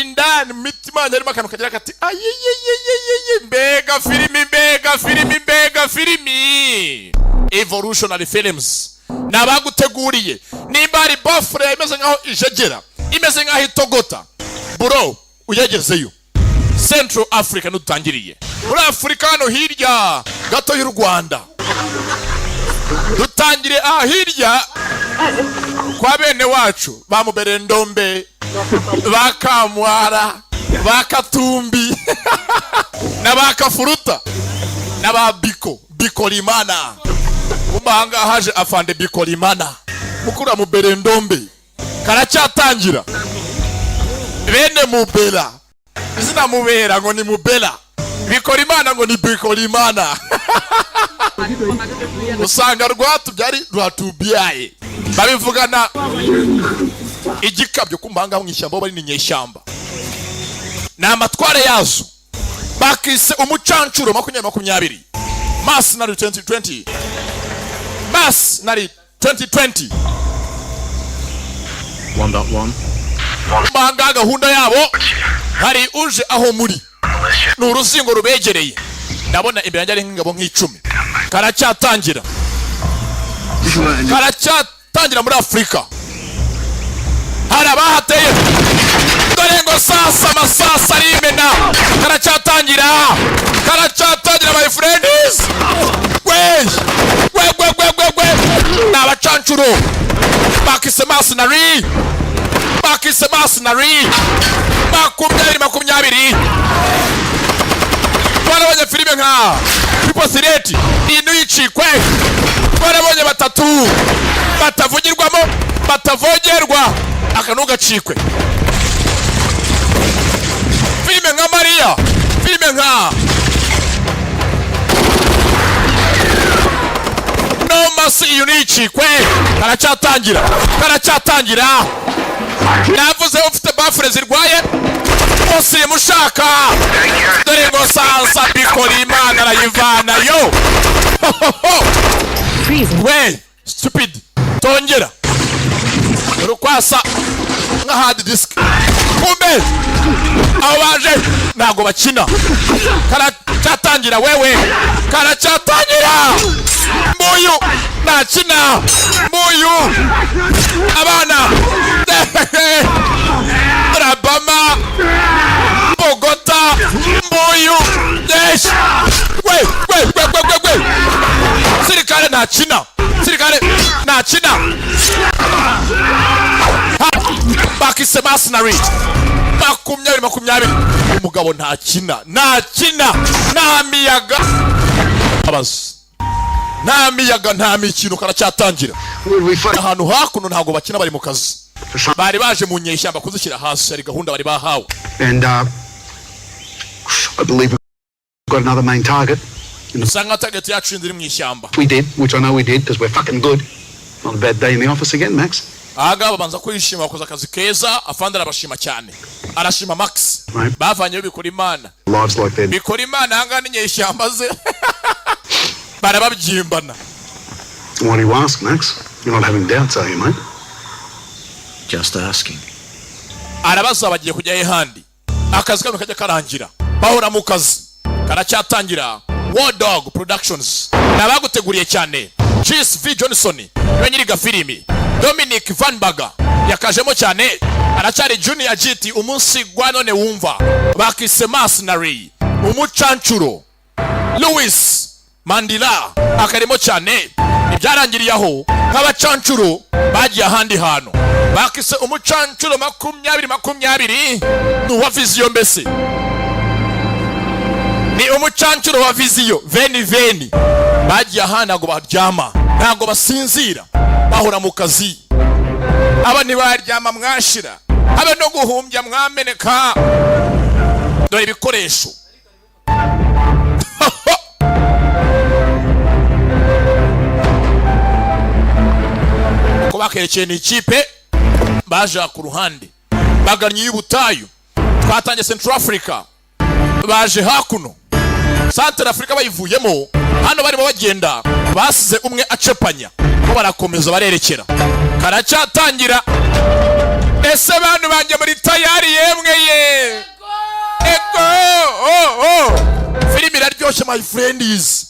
indani mitima nyarimo akantu kagira kati mbega filimi evolutionary films nabaguteguriye nimba ari bafure imeze nkaho ijegera imeze nkaho itogota bro uyegezeyo Central Africa n'utangiriye muri Afrika hano hirya gato y'u Rwanda dutangire hirya kwa bene wacu bamubereye Ndombe bakamwara bakatumbi nabakafuruta bikolimana umahanga haje afande bikolimana mukura mubereye Ndombe karacyatangira bene mubera izina mubera ngo ni mubera bikolimana ngo ni bikolimana usanga rwatubyari rwatubyaye babivugana igikabyo kumpanga mu ishyamba bari ni nyeshyamba na amatware yazo bakise umucancuro 2020 Mass nari 2020 Mass nari 2020 1.1 mbanga gahunda yabo hari uje aho muri n'uruzingo rubegereye ndabona imbere yanjye ari nk'ingabo nk'icumi karacyatangira muri Afrika hari abahateye dore ngo sasa amasasa arimena karacyatangira my friends we n'abacancuro bakise mercenary 2020 barabonye filime nka Piposireti inu yicikwe barabonye batatu batavugirwamo batavogerwa akanuga cikwe filime nka Maria filime nka No Mercy inu yicikwe karacyatangira navuze ufite bafure zirwaye bose mushaka dore ngo sasa bikolimana arayivana yo we stupid tongera rukwasa nka hard disk kumbe abo baje ntago bakina karacyatangira wewe karacyatangira mbuyu nakina mbuyu abana Alabama Bogota mbuyu yes we sirikare nakina bakise mercenary 2020 umugabo ntakina nta miyaga nta mikino karacyatangira ahantu hakuno ntago bakina bari mu kazi bari baje mu nyeshyamba kuzishyira hasi ari gahunda bari bahawe and I believe we've got another main target. Usanga target yacu ndiri mu ishyamba. We did, which I know we did because we're fucking good. Not a bad day in the office again, Max. Aga babanza kwishima bakoza akazi keza afande arabashima cyane. Arashima Max. Bavanye bikolimana. Lives like that. Bikolimana hanga n'inyeshyamba ze. Barababyimbana. What do you ask, Max? You're not having doubts, are you, mate? Just asking. Arabaza bagiye kujya ihandi. Akazi kamwe kajya karangira. Bahora mu kazi. Karacyatangira. War Dog Productions. Nabaguteguriye cyane. Chris V Johnson. Wenyiriga filimi. Dominic Van Baga. Yakajemo cyane. Aracyari Junior Giti umunsi gwa none wumva. Bakise mercenary. Umucancuro. Louis Mandela akarimo cyane. Ibyarangiriyeho nk'abacancuro bagiye ahandi hano. Bakise umucancuro 2020 n'uwa viziyo mbese. Ni umucancuro wa viziyo veni bagiye ahandi ntago baryama ntago basinzira bahora mu kazi. Aba ntibaryama mwashira habe no guhumbya mwameneka dore ibikoresho. Ko bakerekeye ni ikipe baje ku ruhande bagannye y'ubutayu twatangiye Central Africa baje hakuno Central Africa bayivuyemo hano barimo bagenda basize umwe acepanya ko barakomeza barerekera karacyatangira ese bantu banje muri tayari yemwe ye biryoshye my friends.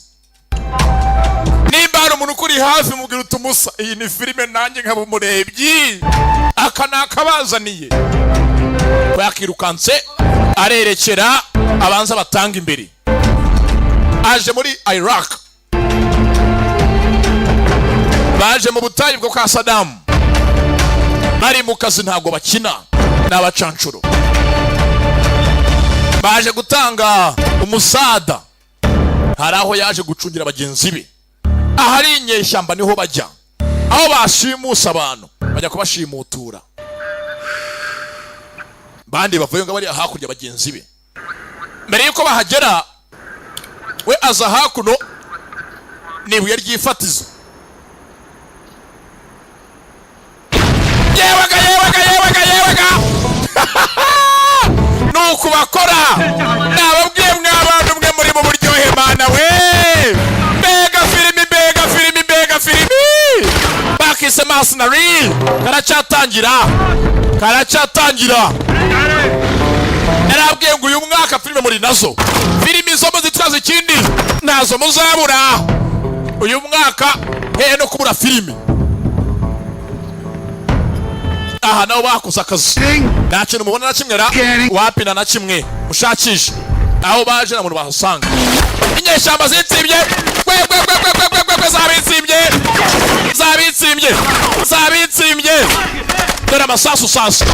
Nimba hari umuntu kuri hafi mubwira utumusa iyi ni filime nanjye nkaba umurebyi aka nakabazaniye. Bakirukanse arerekera abanza batanga imbere. Aje muri Iraq. Baje mu butayu bwo kwa Saddam. Bari mu kazi ntago bakina n'abacancuro. Baje gutanga umusada. Hari aho yaje gucungira bagenzi be. Ahari inyeshyamba niho bajya. Aho bashimusa abantu bajya kubashimutura. Bandi bavuye ngo bari hakurya bagenzi be. Mbere yuko bahagera we aza hakuno nibuye ryifatizo. Yewega nuko bakora nababwiye mw'abantu mwe muri mu buryohe mana we. Mbega filimi bakise mercenary karacyatangira. Narabwiye ngo uyu mwaka filime muri nazo filimi zo muzitwaza ikindi nazo muzabura uyu mwaka no kubura filimi. Aha naho bakoze akazi nta kintu mubona na kimwe wapina na kimwe mushakisha aho baje na muntu bahasanga. Inyeshyamba zitsibye zabitsimbye dore amasasu sasa.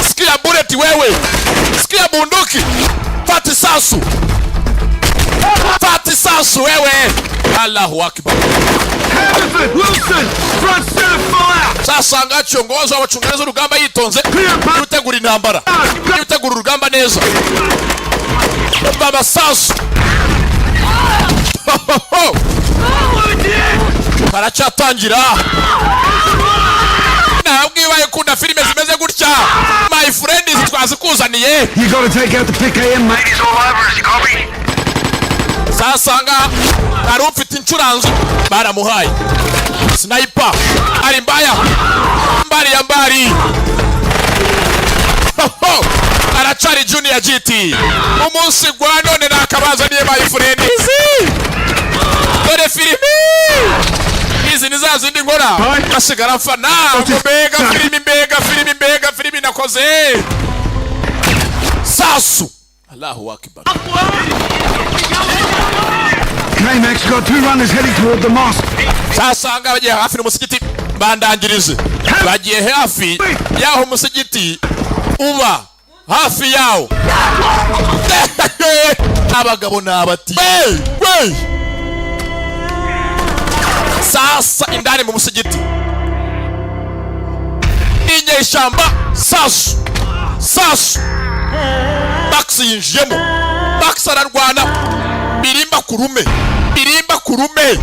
Sikia bullet wewe, sikia bunduki, fati sasu wewe. Allahu akbar. Wilson, front center fire. Sasa ngachongoza abacungereza urugamba yitonze utegura intambara. Utegura urugamba neza. Baba sasu. Karacyatangira. Nabwiye kunda filime zimeze gutya. My friend is twazikuzaniye. You got to take out the PKM, mate. He's all over us, you copy? Sasa ari ufite incuranzo baramuhaye. Sniper ari mbaya. Mbari. Aracari Juonie giti. Umunsi gwa none nakabazaniye my friend. Dore filime. Izi nizazindi nkora asigara mfana mbega filimi nakoze sasu. Allahu akbar. Okay, Max, got two runners heading toward the mosque. Sasa bagiye hafi n'umusigiti bandangirize. Bagiye hafi yaho umusigiti uba hafi yawo. Abagabo nabati. Wey. Sasa indani mu musigiti inyeshyamba sasu Max yinjiyemo. Max ararwana birimba kurume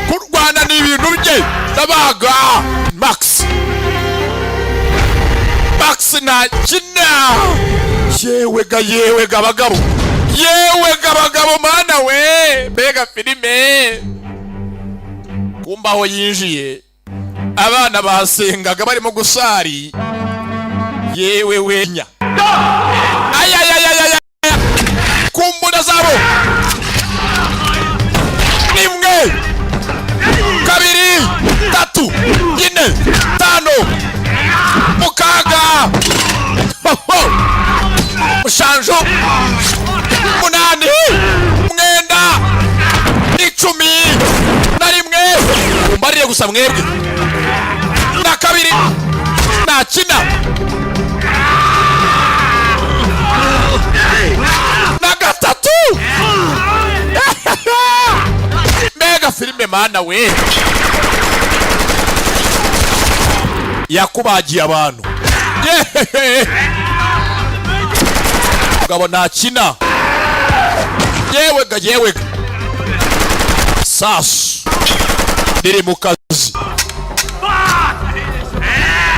kurwana ni ibintu bye nabaga. Max nakina yewega abagabo mana we. Mbega filime kumba aho yinjiye abana basengaga barimo gusari yewe wenya. Ayayayaya kumbuna zabo imwe kabiri tatu ine tano mukaga mushanjo munani mwenda icumi na rimwe. Mbariye gusa mwebwe na kabiri nakina na gatatu. Mbega filime mana we yakubagiye abantu. Gabo nakina yewega sasu diri mu kazi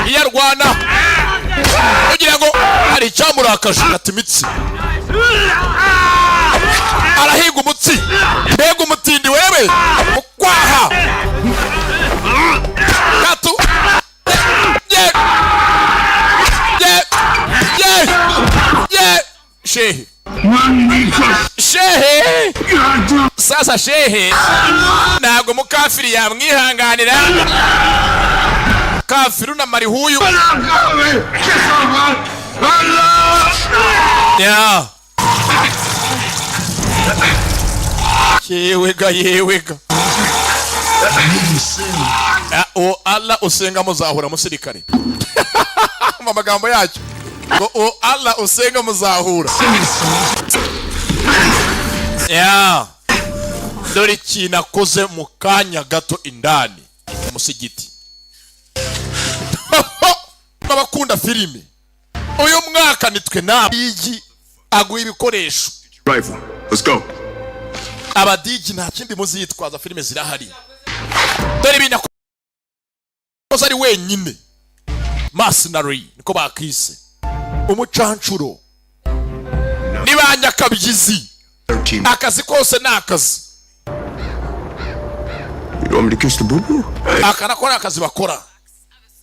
iyarwana kugira ngo hari icyamurakaje atimitsi arahiga umutsi. Mbega umutindi wewe ukwaha gatu shehe shehe sasa shehe ntabwo mukafiri yamwihanganira kafiru na mari huyu ya yewega o Allah usenga muzahura musirikare mu magambo yacyo ngo o Allah usenga muzahura ya dore kinakoze mu kanya gato indani musigiti babakunda filime uyu mwaka nitwe nabigi aguye ibikoresho Rifle. Let's go. abadigi nta kindi muzitwaza filime zirahari dore binakoze ari wenyine mercenary niko bakise umucancuro nibanyakabyizi akazi kose nakazi You want me to kiss the boo-boo? akana ko nakazi bakora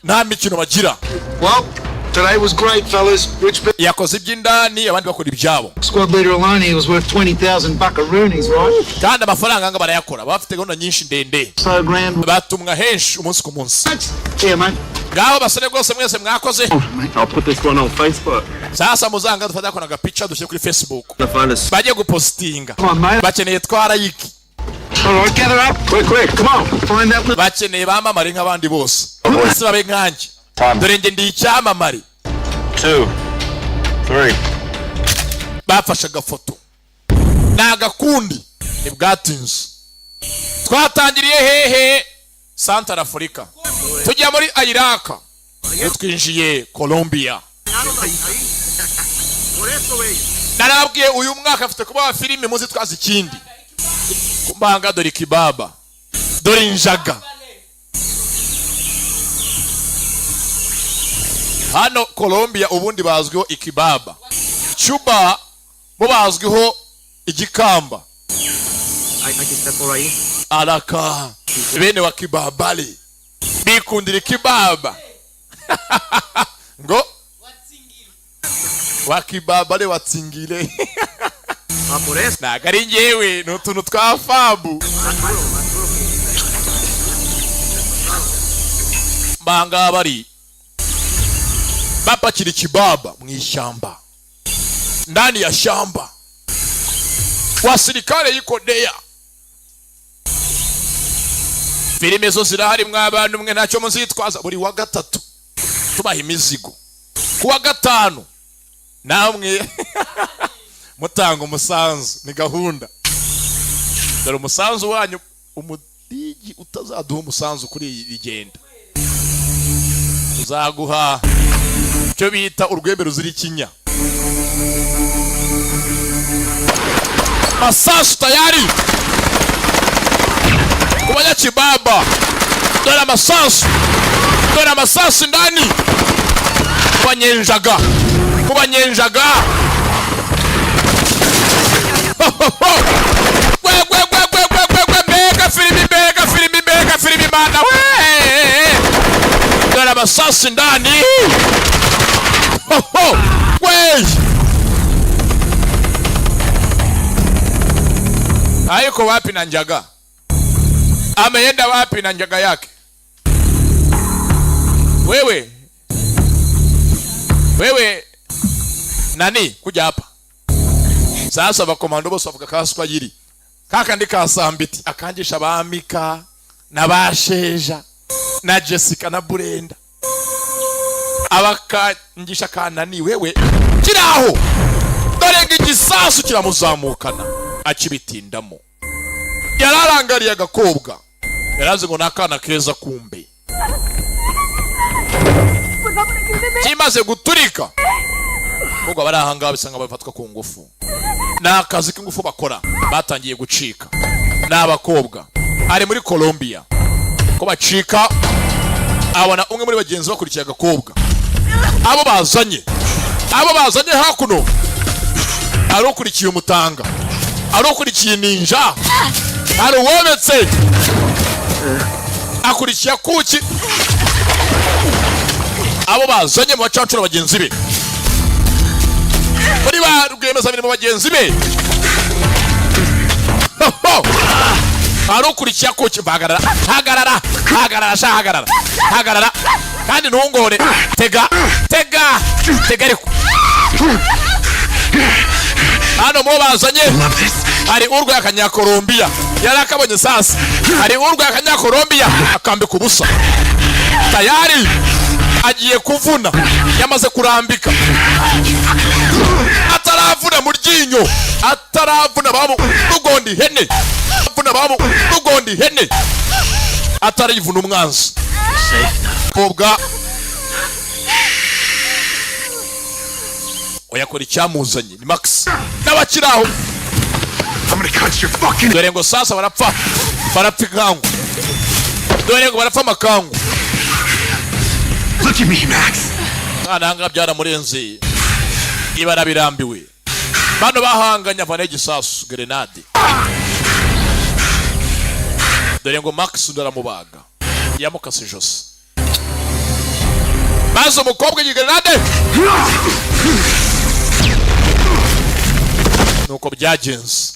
nta mikino bagira Well, today was great, fellas. Rich yakoze iby'indani abandi bakora ibyabo squad leader Alani was worth 20,000 buckaroonies, right? kandi amafaranga nga barayakora bafite gahunda nyinshi ndende So grand. batumwa henshi umunsi ku munsi Yeah, mate. ngaho basore rwose mwese mwakoze I'll put this one on Facebook. sasa muzanga dufata ko nagapica dushyire kuri Facebook Gonna find us. bagiye gupostinga Come on, mate. bakeneye twarayiki All right, gather up. Quick. Come on. Find that little... bakeneye bamamare nk'abandi bose bose babe nkanjye dore nge ndi icyamamare 2, 3. bafashe agafoto nagakundi ntibwatinze twatangiriye hehe Central Africa tujya muri Iraq twinjiye Colombia narabwiye uyu mwaka afite kuba filime muzi twazi ikindi kumbanga dore kibaba dore injaga hano Colombia ubundi bazwiho ikibaba Cuba bo bazwiho igikamba alaka bene wa kibabale bikundira ikibaba ngo wa kibabale watsingire nagari ngewe n'utuntu twa fabu banga bari bapakira ikibaba mu ishyamba ndani ya shamba wasirikare yikodea filime zo zirahari mw'abantu mwe ntacyo muzitwaza buri wa gatatu tubaha imizigo kuwa gatanu namwe mutanga umusanzu ni gahunda dore umusanzu wanyu umudigi utazaduha umusanzu kuri iyi rigenda uzaguha cyo bita urwembe ruzira ikinya masasu tayari kubanya kibaba dore amasasu ndani kubanyenjaga Bega filimi mana we dore amasasu ndani we hayuko wapi na njaga ameenda wapi na njaga yake wewe nani kuja hapa sasa bakomando bose bavuga kaswa yiri kaka ndikasambiti akangisha bamika na basheja na Jessica na Brenda abakangisha kanani wewe kiraho dore ngigisasu kiramuzamukana akibitindamo yararangariye agakobwa yarazi ngo nakana keza kumbe kimaze guturika ubwo barahanga bisanga bafatwa ku ngufu nakazi k'ingufu bakora batangiye gucika n'abakobwa ari muri Colombia ko bacika abona umwe muri bagenzi bakurikiye agakobwa abo bazanye hakuno arukurikiye umutanga arukurikiye ninja aruwometse akurikiye kuki abo bazanye mu bacancuro bagenzi be muri ba rwemeza mirimo bagenzi be arukurikiye kuki hagarara kandi ntungore tega ariko hano mu bazanye hari urwa y'akanyakolombiya yari akabonye sasa hari urwa y'akanyakolombiya akambika ubusa tayari agiye kuvuna yamaze kurambika ataravuna mu ryinyo ataravuna bamu rugondi hene atarivuna umwanzi kobwa oyakora icyamuzanye ni Max n'abakiraho dore ngo sasa barapfa inkangu dore ngo barapfa amakangu. Look at me, Max. Nanga byaramurenze ibara birambiwe bano bahanganya vana igisasu grenade dore ngo Max ndaramubaga yamukase jose maze umukobwa y'igrenade nuko byagenze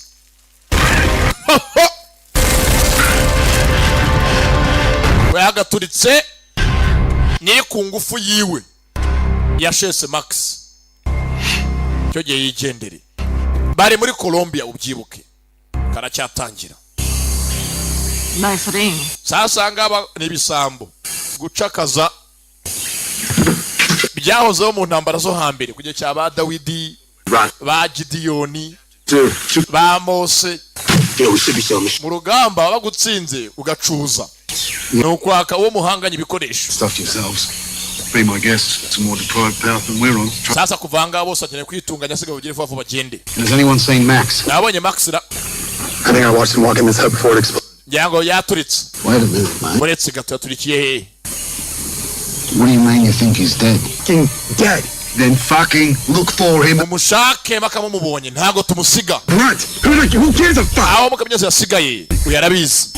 we hagaturitse ni ku ngufu yiwe yashese Max cyo gihe yigendere bari muri Colombia ubyibuke karacyatangira Nice ring. sasa ngaba nibisambo gucakaza byahozeho mu ntambara zo hambere kujye cya ba Dawidi ba Juonie ba Mose mu rugamba bagutsinze ugacuza nukwaka uwo muhanganye ibikoresho Stuff yourselves. Be my guest. It's a more deprived path than we're on. sasa kuvanga bose akeneye kwitunganya siga bugire vuba bagende. Has anyone seen Max? Nabonye Max ra I think I watched him walk in his head before it exploded. yango yaturitse Wait a minute, man. muretse gato yaturikiye he. What do you mean you think he's dead? Fucking dead. Then fucking look for him. Umushake makamumubonye ntago tumusiga What? Who cares a fuck? aho mukamyeze yasigaye uyarabizi.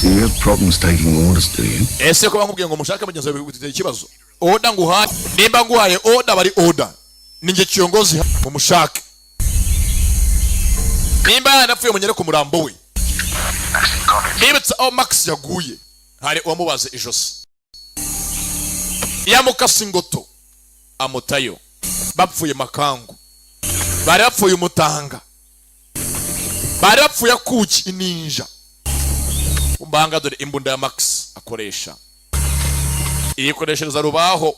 Do you have problems taking orders, do you? Ese ko bankubwiye ngo mushake mugenzi wawe biteye ikibazo oda nguhaye nimba nguhaye oda bari oda ninge kiyongozi mu mushake nimba yanapfuye munyere ku murambo we nibitsa aho Max yaguye hari uwamubaze ijosi yamukase ingoto amutayo bapfuye makangu bari bapfuye umutanga bari bapfuye kuki ininja umbanga dore imbunda ya Max akoresha iyikoreshereza rubaho.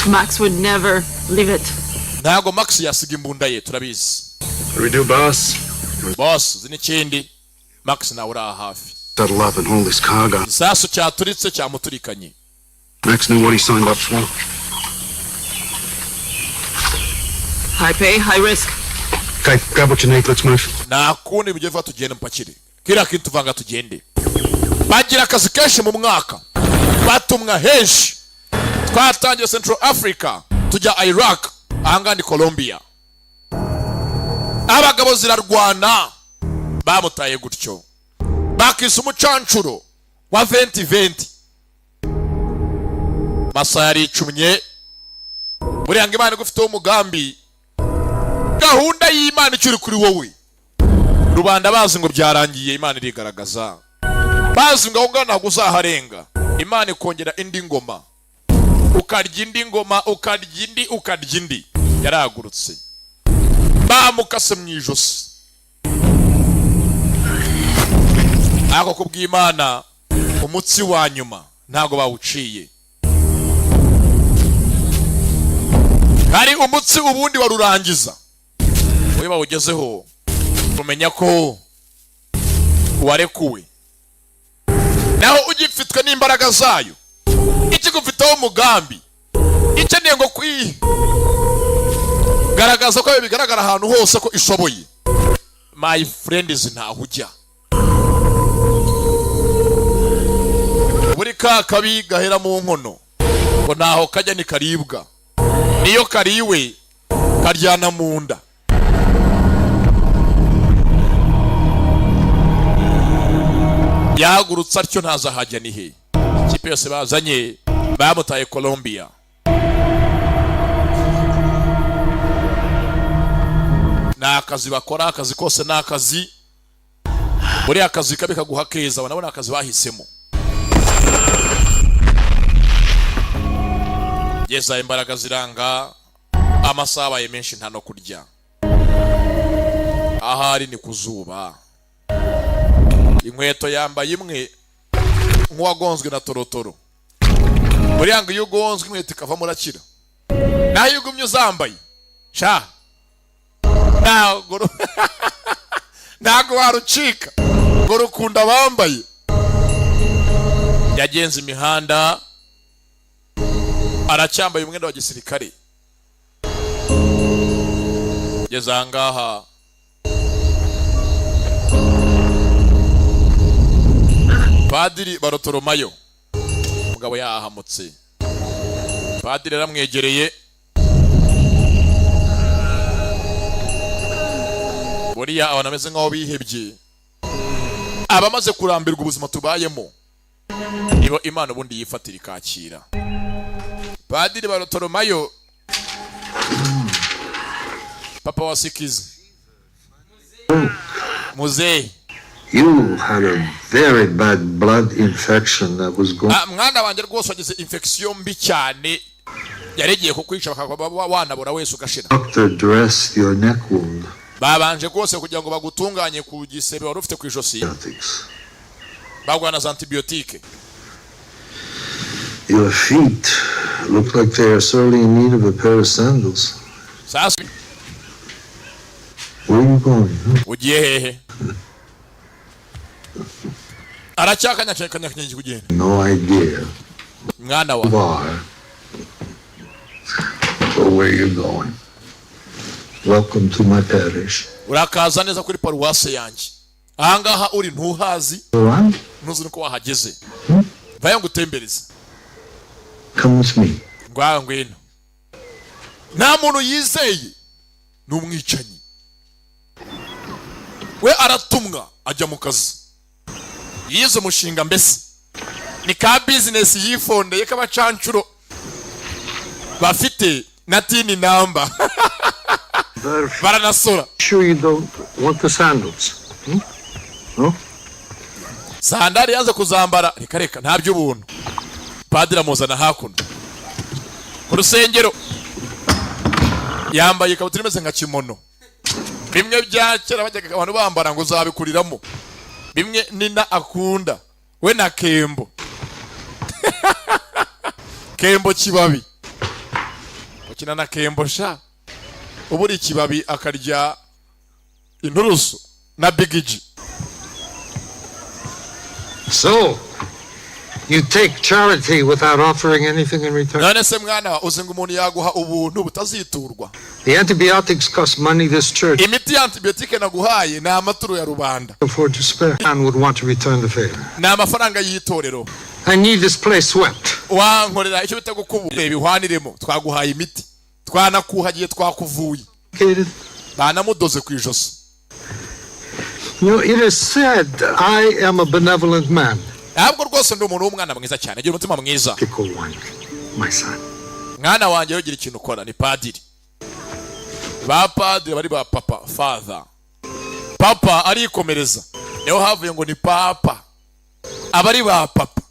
Max would never leave it. Ntago Max yasiga imbunda ye turabizi. What do we do, boss? Boss zinikindi Max na ura hafi Settle up and haul this cargo. isasu cyaturitse cyamuturikanye. Max knew what he signed up for. High pay, high risk. Okay, grab what you need. Let's move. Na kundi bijeva tugende mpakire kira kintu vanga tugende bagira akazi kenshi mu mwaka batumwa henshi twatangiye Central Africa tujya Iraq ahanga ni Colombia abagabo zirarwana bamutaye gutyo bakisa umucancuro wa 2020 masayari icumye buri hange Imana gufite umugambi gahunda y'Imana icuri kuri wowe rubanda bazi ngo byarangiye Imana irigaragaza bazi ngo ngana guzaharenga Imana ikongera indi ngoma ukarya indi ngoma ukarya indi yaragurutse bamukase mu ijosi ako kubw'Imana umutsi wa nyuma ntago bawuciye hari umutsi ubundi warurangiza we bawugezeho kumenya ko warekuwe naho ugifitwe n'imbaraga zayo ikigufiteho umugambi ikeneye ngo garagaza ko bigaragara ahantu hose ko ishoboye my friends ntaho ujya buri kabi gahera mu nkono ngo naho kajya ni karibwa niyo kariwe karyana mu nda yagurutse atyo ntazahajya ni he ikipe yose bazanye bamutaye Colombia naka akazi bakora, akazi kose ni akazi. Muri akazi kabe kaguha keza, banabona akazi bahisemo. Yeza imbaraga ziranga, amasaha menshi nta no kurya. Ahari ni kuzuba. Inkweto yambaye imwe nk'uwagonzwe na torotoro. Muri yangu iyo ugonzwe inkweto ikava murakira. Naho iyo ugumye uzambaye sha ntago warucika ngo rukunda bambaye. Yagenze imihanda aracyambaye umwenda wa gisirikare. Yeza ngaha Padiri Barotoromayo umugabo yahamutse. Padiri aramwegereye. Buriya abana ameze nkaho bihebye, abamaze kurambirwa ubuzima tubayemo nibo Imana ubundi yifatira ikakira. Padiri Barotoromayo papa wa Sikizi Muzehe, you had a very bad blood infection that was going. Mwana wanjye rwose wagize infection mbi cyane, yaregiye kukwica bakaba wanabura wese ugashira. Doctor dressed your neck wound. Babanje rwose kugira ngo bagutunganye ku gisebe wari ufite ku ijosi. Bagwana za antibiotique. Your feet look like they are sorely in need of a pair of sandals. Sasa where are you going? ugiye hehe? Aracyakanya kugenda. No idea. Mwana wa or where you're going. Welcome to my parish. Urakaza neza kuri paruwase yanjye. Ahangaha uri ntuhazi. Ntuzi uko wahageze. Vayo ngutembereza. Come with me. Ngwino. Nta muntu yizeye n'umwicanyi. We aratumwa ajya mu kazi. Yize umushinga mbese ni ka business yifondeye k'abacancuro bafite na tini namba. Baranasora. Sure you don't want the sandals? No? Sandali yanze kuzambara reka nta by'ubuntu. Padiri amuzana hakuno ku rusengero yambaye ikabutura imeze nka kimono. Bimwe bya kera bajyaga abantu bambara ngo uzabikuriramo. Bimwe nina akunda we na Kembo. Kembo kibabi ukina na Kembo sha uburi kibabi akarya inturusu na bigiji. So you take charity without offering anything in return? None se mwana uzinga umuntu yaguha ubuntu butaziturwa. The antibiotics cost money this church. Imiti antibiotique naguhaye na amaturu ya rubanda. Afford to spare and would want to return the favor. Na amafaranga yitorero. I need this place swept. Wankorera icyo bita gukubura ibihwaniremo twaguhaye imiti. Twanakuhagiye twakuvuye. Banamudoze ku ijosi. You know, it is said I am a benevolent man. Ntabwo rwose ndi umuntu w'umwana mwiza cyane, agira umutima mwiza. My son. Mwana wanjye yogira ikintu ukora ni padiri. Ba padiri bari ba papa, father. Papa arikomereza. Niho havuye ngo ni papa. Abari ba papa.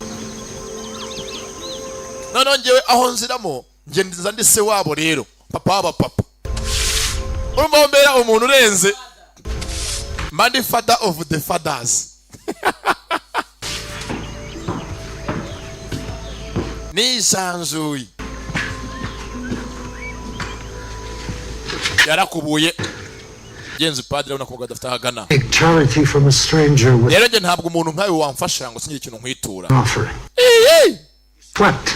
None ngewe aho nziramo nge ndiza ndi se wabo rero. Papa waba papa. Urumva mbera umuntu urenze. Mandi father of the fathers. Nisanzuye. Yarakubuye. Genzi padre unakuvuga dafite hagana. Take charity from a stranger with. Rero nge ntabwo umuntu nkawe wamfasha ngo singire ikintu nkwitura. What?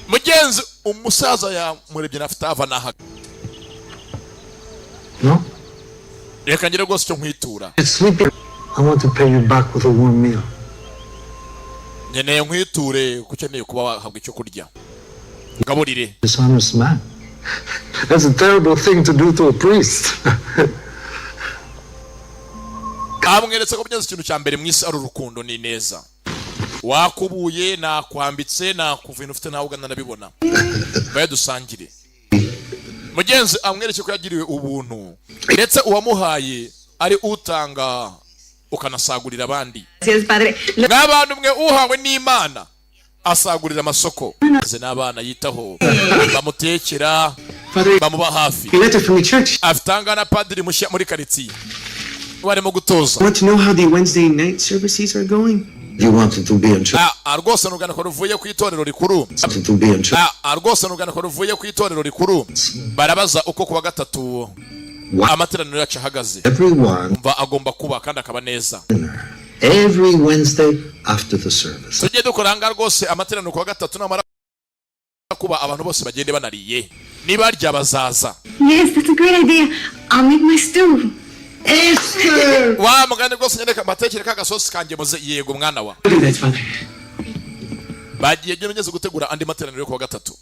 Mugenzi umusaza ya murebye nafite ava nahaga. No? Reka ngire rwose cyo nkwitura. I want to pay you back with a warm meal. Nkeneye nkwiture kukeneye kuba wahabwa icyo kurya. Ngaburire. Dishonest man. That's a terrible thing to do to a priest. Amweretse ko byanze ikintu cya mbere mwisi ari urukundo ni neza. Wakubuye nakwambitse nakuvina ufite nawe ugana nabibona. Baye dusangire. Mugenzi amwereke ko yagiriwe ubuntu. ndetse uwamuhaye ari utanga ukanasagurira abandi. Nk'abantu mwe uhawe n'Imana asagurira amasoko, ze n'abana yitaho, bamutekera, bamuba hafi. Afitanga na padiri mushya muri karitsiye barimo gutoza. Want to know how the Wednesday night services are going? You wanted to be in church. Rwose nugana ko ruvuye ku itorero rikuru. Rwose nugana ko ruvuye ku itorero rikuru. Barabaza uko kuwa gatatu amateraniro yacu ahagaze. Umva agomba kuba kandi akaba neza. Every Wednesday after the service. Tujye dukoranga rwose amateraniro kuwa gatatu namara kuba abantu bose bagende banariye. Niba rya bazaza. Yes, that's a great idea. I'll make my stew. Esther! Wa mugande rwose nyereka amatekere kagasosi kanje muze yego mwana wa. Bagiye gye gutegura andi materaniro yo kuwa gatatu.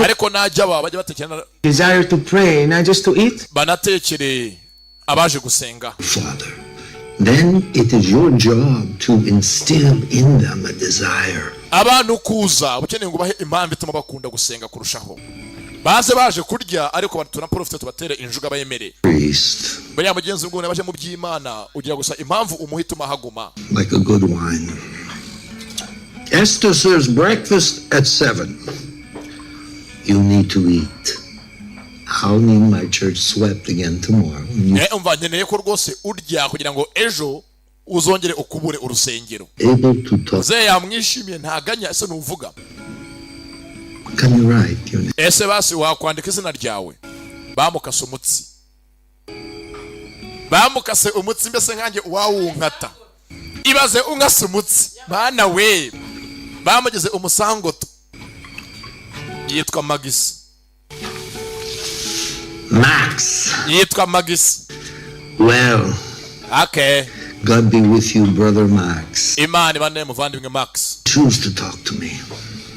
Ariko najya bajya batekera Desire to pray, not just to eat. Banatekere abaje gusenga. Father, then it is your job to instill in them a desire. Abantu kuza bukeneye ngo bahe impamvu ituma bakunda gusenga kurushaho. Baje kurya ariko tuna profit tubatere injuga bayemere. Priest. Baya mugenzi ngo nabaje mu by'Imana ugira gusa impamvu umuhituma haguma. Like a good wine. Esther serves breakfast at 7. You need to eat. I'll need my church swept again tomorrow. Umva nkeneye ko rwose urya kugira ngo ejo uzongere ukubure urusengero. Able to talk. Ze yamwishimiye ntaganya ese nuvuga. Can you write your name? Ese basi wakwandika izina ryawe. Bamukase umutsi. Bamukase umutsi mbese nkanjye wawunkata. Ibaze unkase umutsi. Bana we. Bamugeze umusangoto. Yitwa Magisi. Max. Yitwa Magisi. Well. Okay. God be with you, brother Max. Imana bane muvandimwe Max. Choose to talk to me.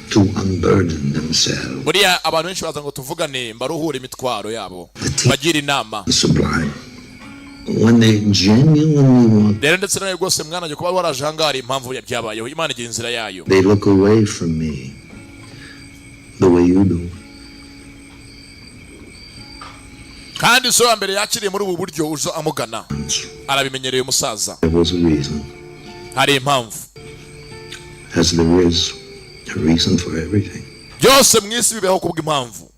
To unburden themselves. Buriya abantu benshi baza ngo tuvugane mbaruhure imitwaro yabo. Bagira inama. Sublime. When they genuinely want. Rero ndetse nawe rwose mwana cyo kuba waraje hangari impamvu byabayeho. Imana igira inzira yayo. They look away from me. The way you do. Kandi so mbere yakiriye muri ubu buryo uzo amugana. Arabimenyereye umusaza. There was a reason. Hari impamvu. As there is a reason for everything. Byose mwisi bibeho kubw'impamvu.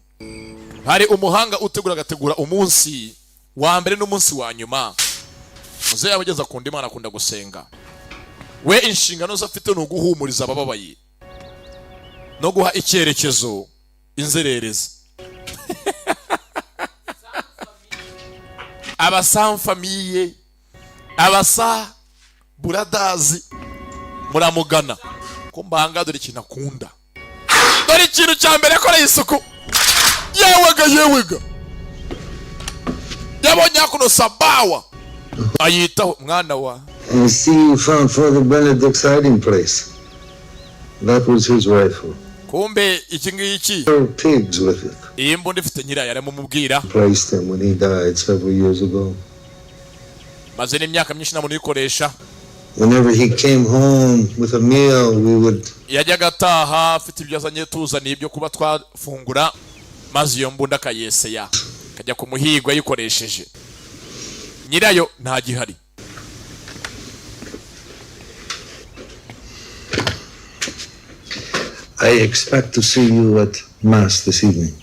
Hari umuhanga agategura umunsi wa mbere n'umunsi wa nyuma. Muze yabageza kundi Imana akunda gusenga. We inshingano zafite no guhumuriza abababaye. No guha icyerekezo inzererezi. Abasa famille, abasa buradazi muramugana. Kumbanga dore ikintu akunda. Dore ikintu cya mbere akora isuku. Yewega. Yabonye kuno sabawa. Ayitaho mwana wa. And see, you found Father Benedict's hiding place. That was his rifle. Kumbe iki ngiki. There were pigs with it. Iyi mbunda ifite nyirayo aramumubwira. Placed him when he died several years ago. Maze n'imyaka myinshi namuntu yikoresha. Whenever he came home with a meal, we would. Yajyaga ataha afite ibyo azanye tuzaniye ibyo kuba twafungura. Maze iyo mbunda kayeseya. Kajya ku muhigwa yikoresheje. Nyirayo nta gihari. I expect to see you at Mass this evening.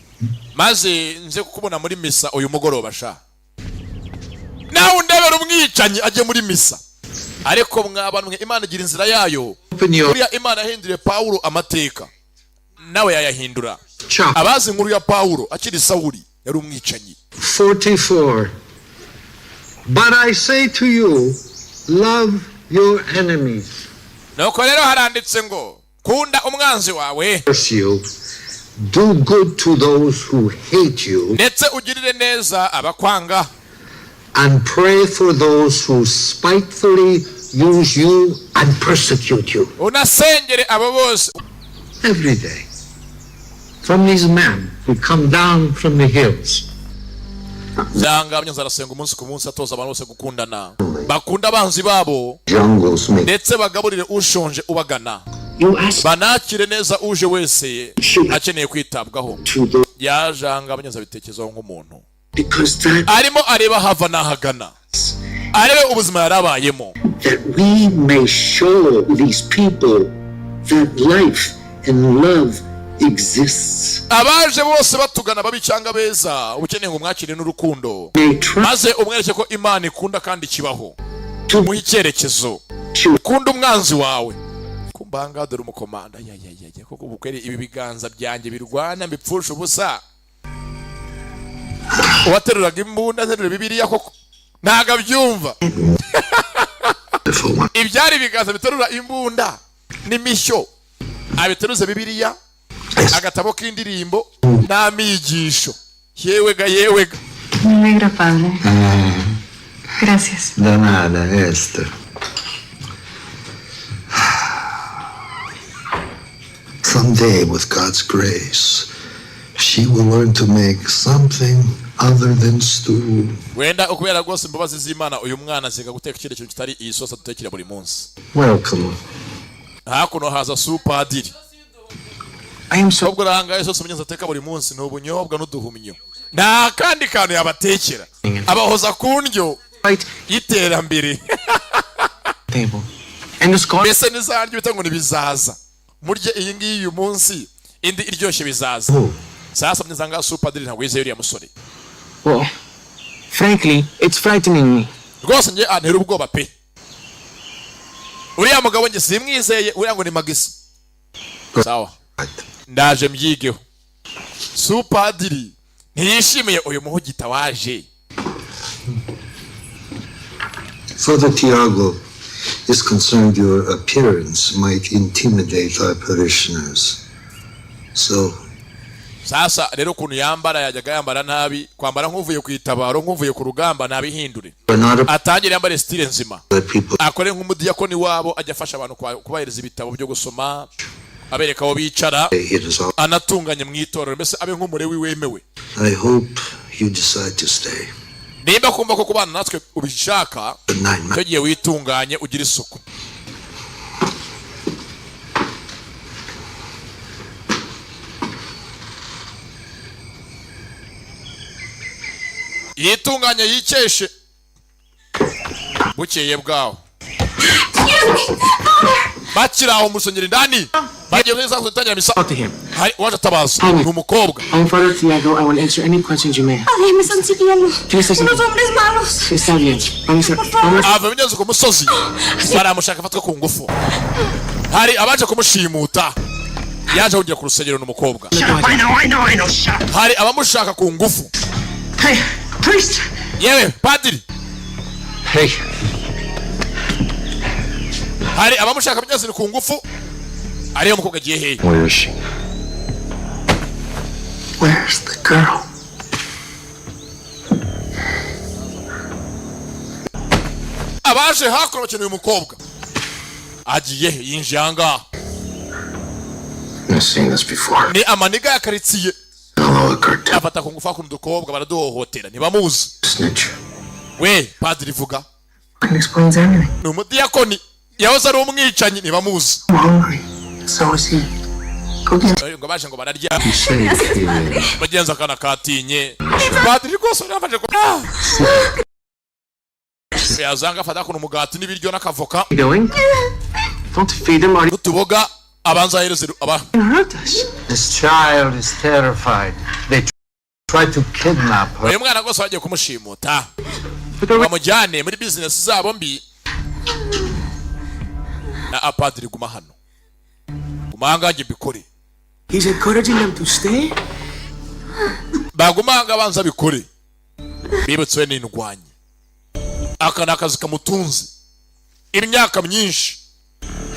Maze nze kukubona muri misa uyu mugoroba sha. Nawe undebera umwicanyi aje muri misa. Ariko mwabantu Imana igira inzira yayo. Buriya Imana yahinduriye Paulo amateka. Nawe yayahindura. Abazi inkuru ya Paulo akiri Sawuli yari umwicanyi. 44. But I say to you, love your enemies. Nuko rero haranditse ngo kunda umwanzi wawe. Do good to those who hate you. Ndetse ugirire neza abakwanga. And pray for those who spitefully use you and persecute you. Unasengere abo bose. Every day. From these men who come down from the hills. Zanga abanyaza arasenga umunsi ku munsi atoza abantu bose gukundana. Bakunda abanzi babo. Ndetse bagaburire ushonje ubagana. Banakire neza uje wese akeneye kwitabwaho. Yajanga abanyaza bitekerezaho nk'umuntu. Because that arimo areba hava n'ahagana arebe ubuzima yarabayemo, that we may show these people that life and love exists. abaje bose batugana babi cyangwa beza ukeneye ngo mwakire n'urukundo, maze umwereke ko Imana ikunda kandi kibaho, mu icyerekezo ukunda umwanzi wawe. Kumbanga dore umukomanda koko bukwere ibi biganza byanjye birwana mbipfusha ubusa. Wateruraga imbunda nterura Bibiliya koko ntaga byumva. Ibyari biganza biterura imbunda n'imishyo abiteruze Bibiliya, agatabo k'indirimbo n'amigisho. Yewega yewega. Me alegra, padre. Gracias. De nada, Esther. Someday, with God's grace, she will learn to make something other than stew. Wenda ukubera rwose imbabazi z'Imana uyu mwana aziga guteka ikindi kintu kitari iyi sosa dutekera buri munsi. Welcome. Hakuno haza supadiri. I am so. Ubwo ranga isosa munyenza ateka buri munsi n'ubunyobwa n'uduhumyo. Nta kandi kantu yabatekera. Abahoza kundyo Right. iterambere. Table. And the score. Mbese nizaryo bitango nibizaza. Murye iyi ngiyi uyu munsi indi iryoshye bizaza. Sasa mnizanga supadiri ntabwo yizeye uriya musore. Well, frankly, it's frightening me. Rwose nje antera ubwoba pe. Uriya mugabo nje simwizeye, uriya ngo ni magisi. Sawa. Ndaje mbyigeho. Supadiri ntiyishimiye uyu muhugita waje. Father Tiago is concerned your appearance might intimidate our parishioners. So, Sasa rero kuntu yambara yajyaga yambara nabi, kwambara nk'uvuye ku itabaro nk'uvuye ku rugamba nabihindure. Atangire yambare style nzima. Akore nk'umudiyakoni wabo ajya afasha abantu kubahereza ibitabo byo gusoma, abereka aho bicara, anatunganye mu itorero, mbese abe nk'umurewi wemewe. I hope you decide to stay. Nimba kumva ko kubana natwe ubishaka, cyo gihe witunganye ugira isuku. Yitunganye yikeshe. Bukeye bwaho. Bakiraho musonyeri ndani. Bagiye neza kutangira misa. Talk to him. Hari waje tabaza n'umukobwa. I'm Father Tiago. I will answer any questions you may have. Padre, son siguiendo. ¿Qué estás Unos haciendo? hombres malos. Está bien. Vamos. Ava binyuze ku musozi. Baramushaka fatwa ku ngufu. Hari abaje kumushimuta. Yaje kujya ku rusengero n'umukobwa. I know, shut up. Hari abamushaka ku ngufu. Hey, priest! Yewe padiri. Hey, Hari abamushaka binyuze ku ngufu. Ariyo mukobwa agiye hehe? where is she? Where's the girl? Abaje hakuno bakeneye umukobwa. Agiye he yinjiye ahangaha. I've seen this before. Ni amaniga ya karitsiye. Hello, cartel Afata ku ngufu hakuno udukobwa baraduhohotera ntibamuzi. snitch. We padiri vuga. That explains everything. Ni umudiyakoni yahoze ari umwicanyi ntibamuzi. I'm hungry. So is he. Go get Ngo baje ngo bararya. Gracias, padre. Bagenza kana katinye. Padiri rwose urafashe ko. Yazanga afata kuno umugati n'ibiryo n'akavoka. you going? Don't feed them or N'utuboga abanza ahereze aba. you hurt us. This child is terrified. They tried to kidnap her. Uyu mwana rwose bagiye kumushimuta. Bamujyane muri business zabo mbi. Na apadiri guma hano. Gumanga bikore. He's encouraging them to stay? Bagumanga banza bikore. Bibutswe n'indwanyi. Aka nakazi kamutunze. Imyaka myinshi.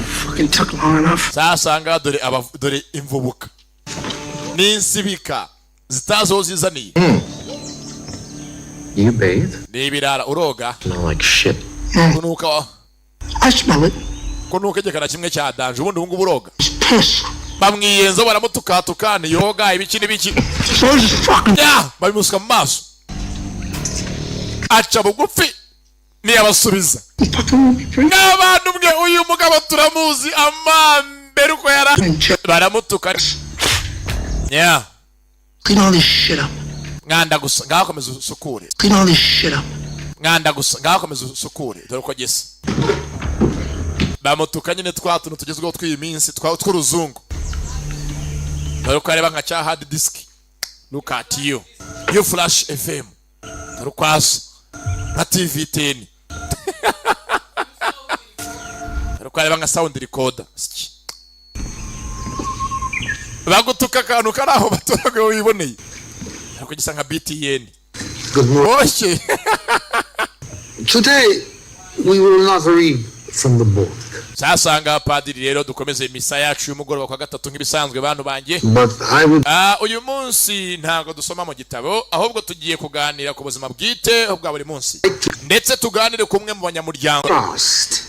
Fucking took long enough. Sasa nga dore imvubuka. N'insibika zitazo zizaniye. You bathe? N'ibirara uroga. Smell like shit. Kunuka. I smell it. Kunuka igekana kimwe cya danje ubundi bungu buroga. Piss. Bamwiyenza baramutukatukana yoga ibiki n'ibiki. So is fucking. Ya babimusuka mu maso. Aca bugufi niyabasubiza. N'abantu bwe uyu mugabo turamuzi amambere uko yara baramutuka. Yeah. Clean all this shit up. mwanda gusa ngaho komeza usukure Clean all this shit up. mwanda gusa ngaho komeza usukure dore ko gisa bamutuka nyine twa tuntu tugezweho tw'iyi minsi tw'uruzungu dore ko areba nka cya hard disk look at you flash fm dore kwaso nka tv 10 dore ko areba nka sound recorder bagutuka akantu karaho batoraga wiboneye ariko gisa nka btn oshye. Today, we will not read from the book. Sasanga padiri rero dukomeze misa yacu y'umugoroba kwa gatatu nk'ibisanzwe bantu banjye. But I would uyu munsi ntago dusoma mu gitabo ahubwo tugiye kuganira ku buzima bwite bwa buri munsi ndetse tuganire kumwe mu banyamuryango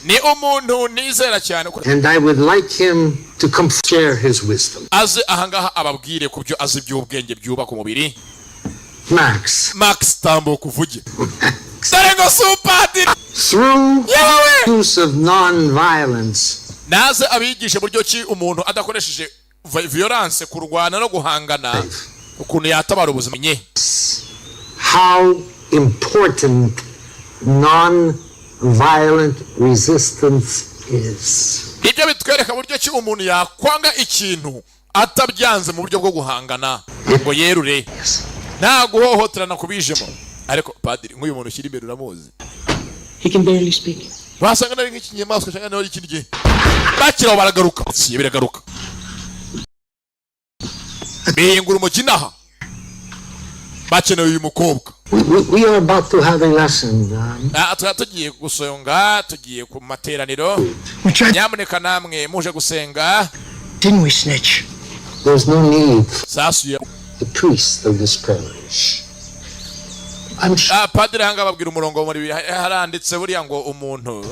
ni umuntu nizera cyane and I would like him to come share his wisdom. aze ahangaha ababwire ku byo azi by'ubwenge byubaka umubiri. Max tambuka uvuge Sarengo supadiri through use of non-violence. Naze abigishe buryo ki umuntu adakoresheje violence kurwana no guhangana ukuntu yatabara ubuzima nye. How important non-violent resistance is. Ibyo bitwereka buryo ki umuntu yakwanga ikintu atabyanze mu buryo bwo guhangana ngo yerure nta guhohoterana kubijemo. Ariko padiri nk'uyu muntu ushyira imbere uramuzi. He can barely speak. Basanga nari nk'ikinyamaswa cyangwa nari ikindi gihe bakiraho baragaruka si biragaruka bihingura umukinaha bakeneye uyu mukobwa. We are about to have a lesson. Tugiye gusonga tugiye ku materaniro nyamuneka namwe muje gusenga. Didn't we snitch? There's no need. Sasuya The priest of this parish. Padiri hanga babwira umurongo muri haranditse buriya ngo umuntu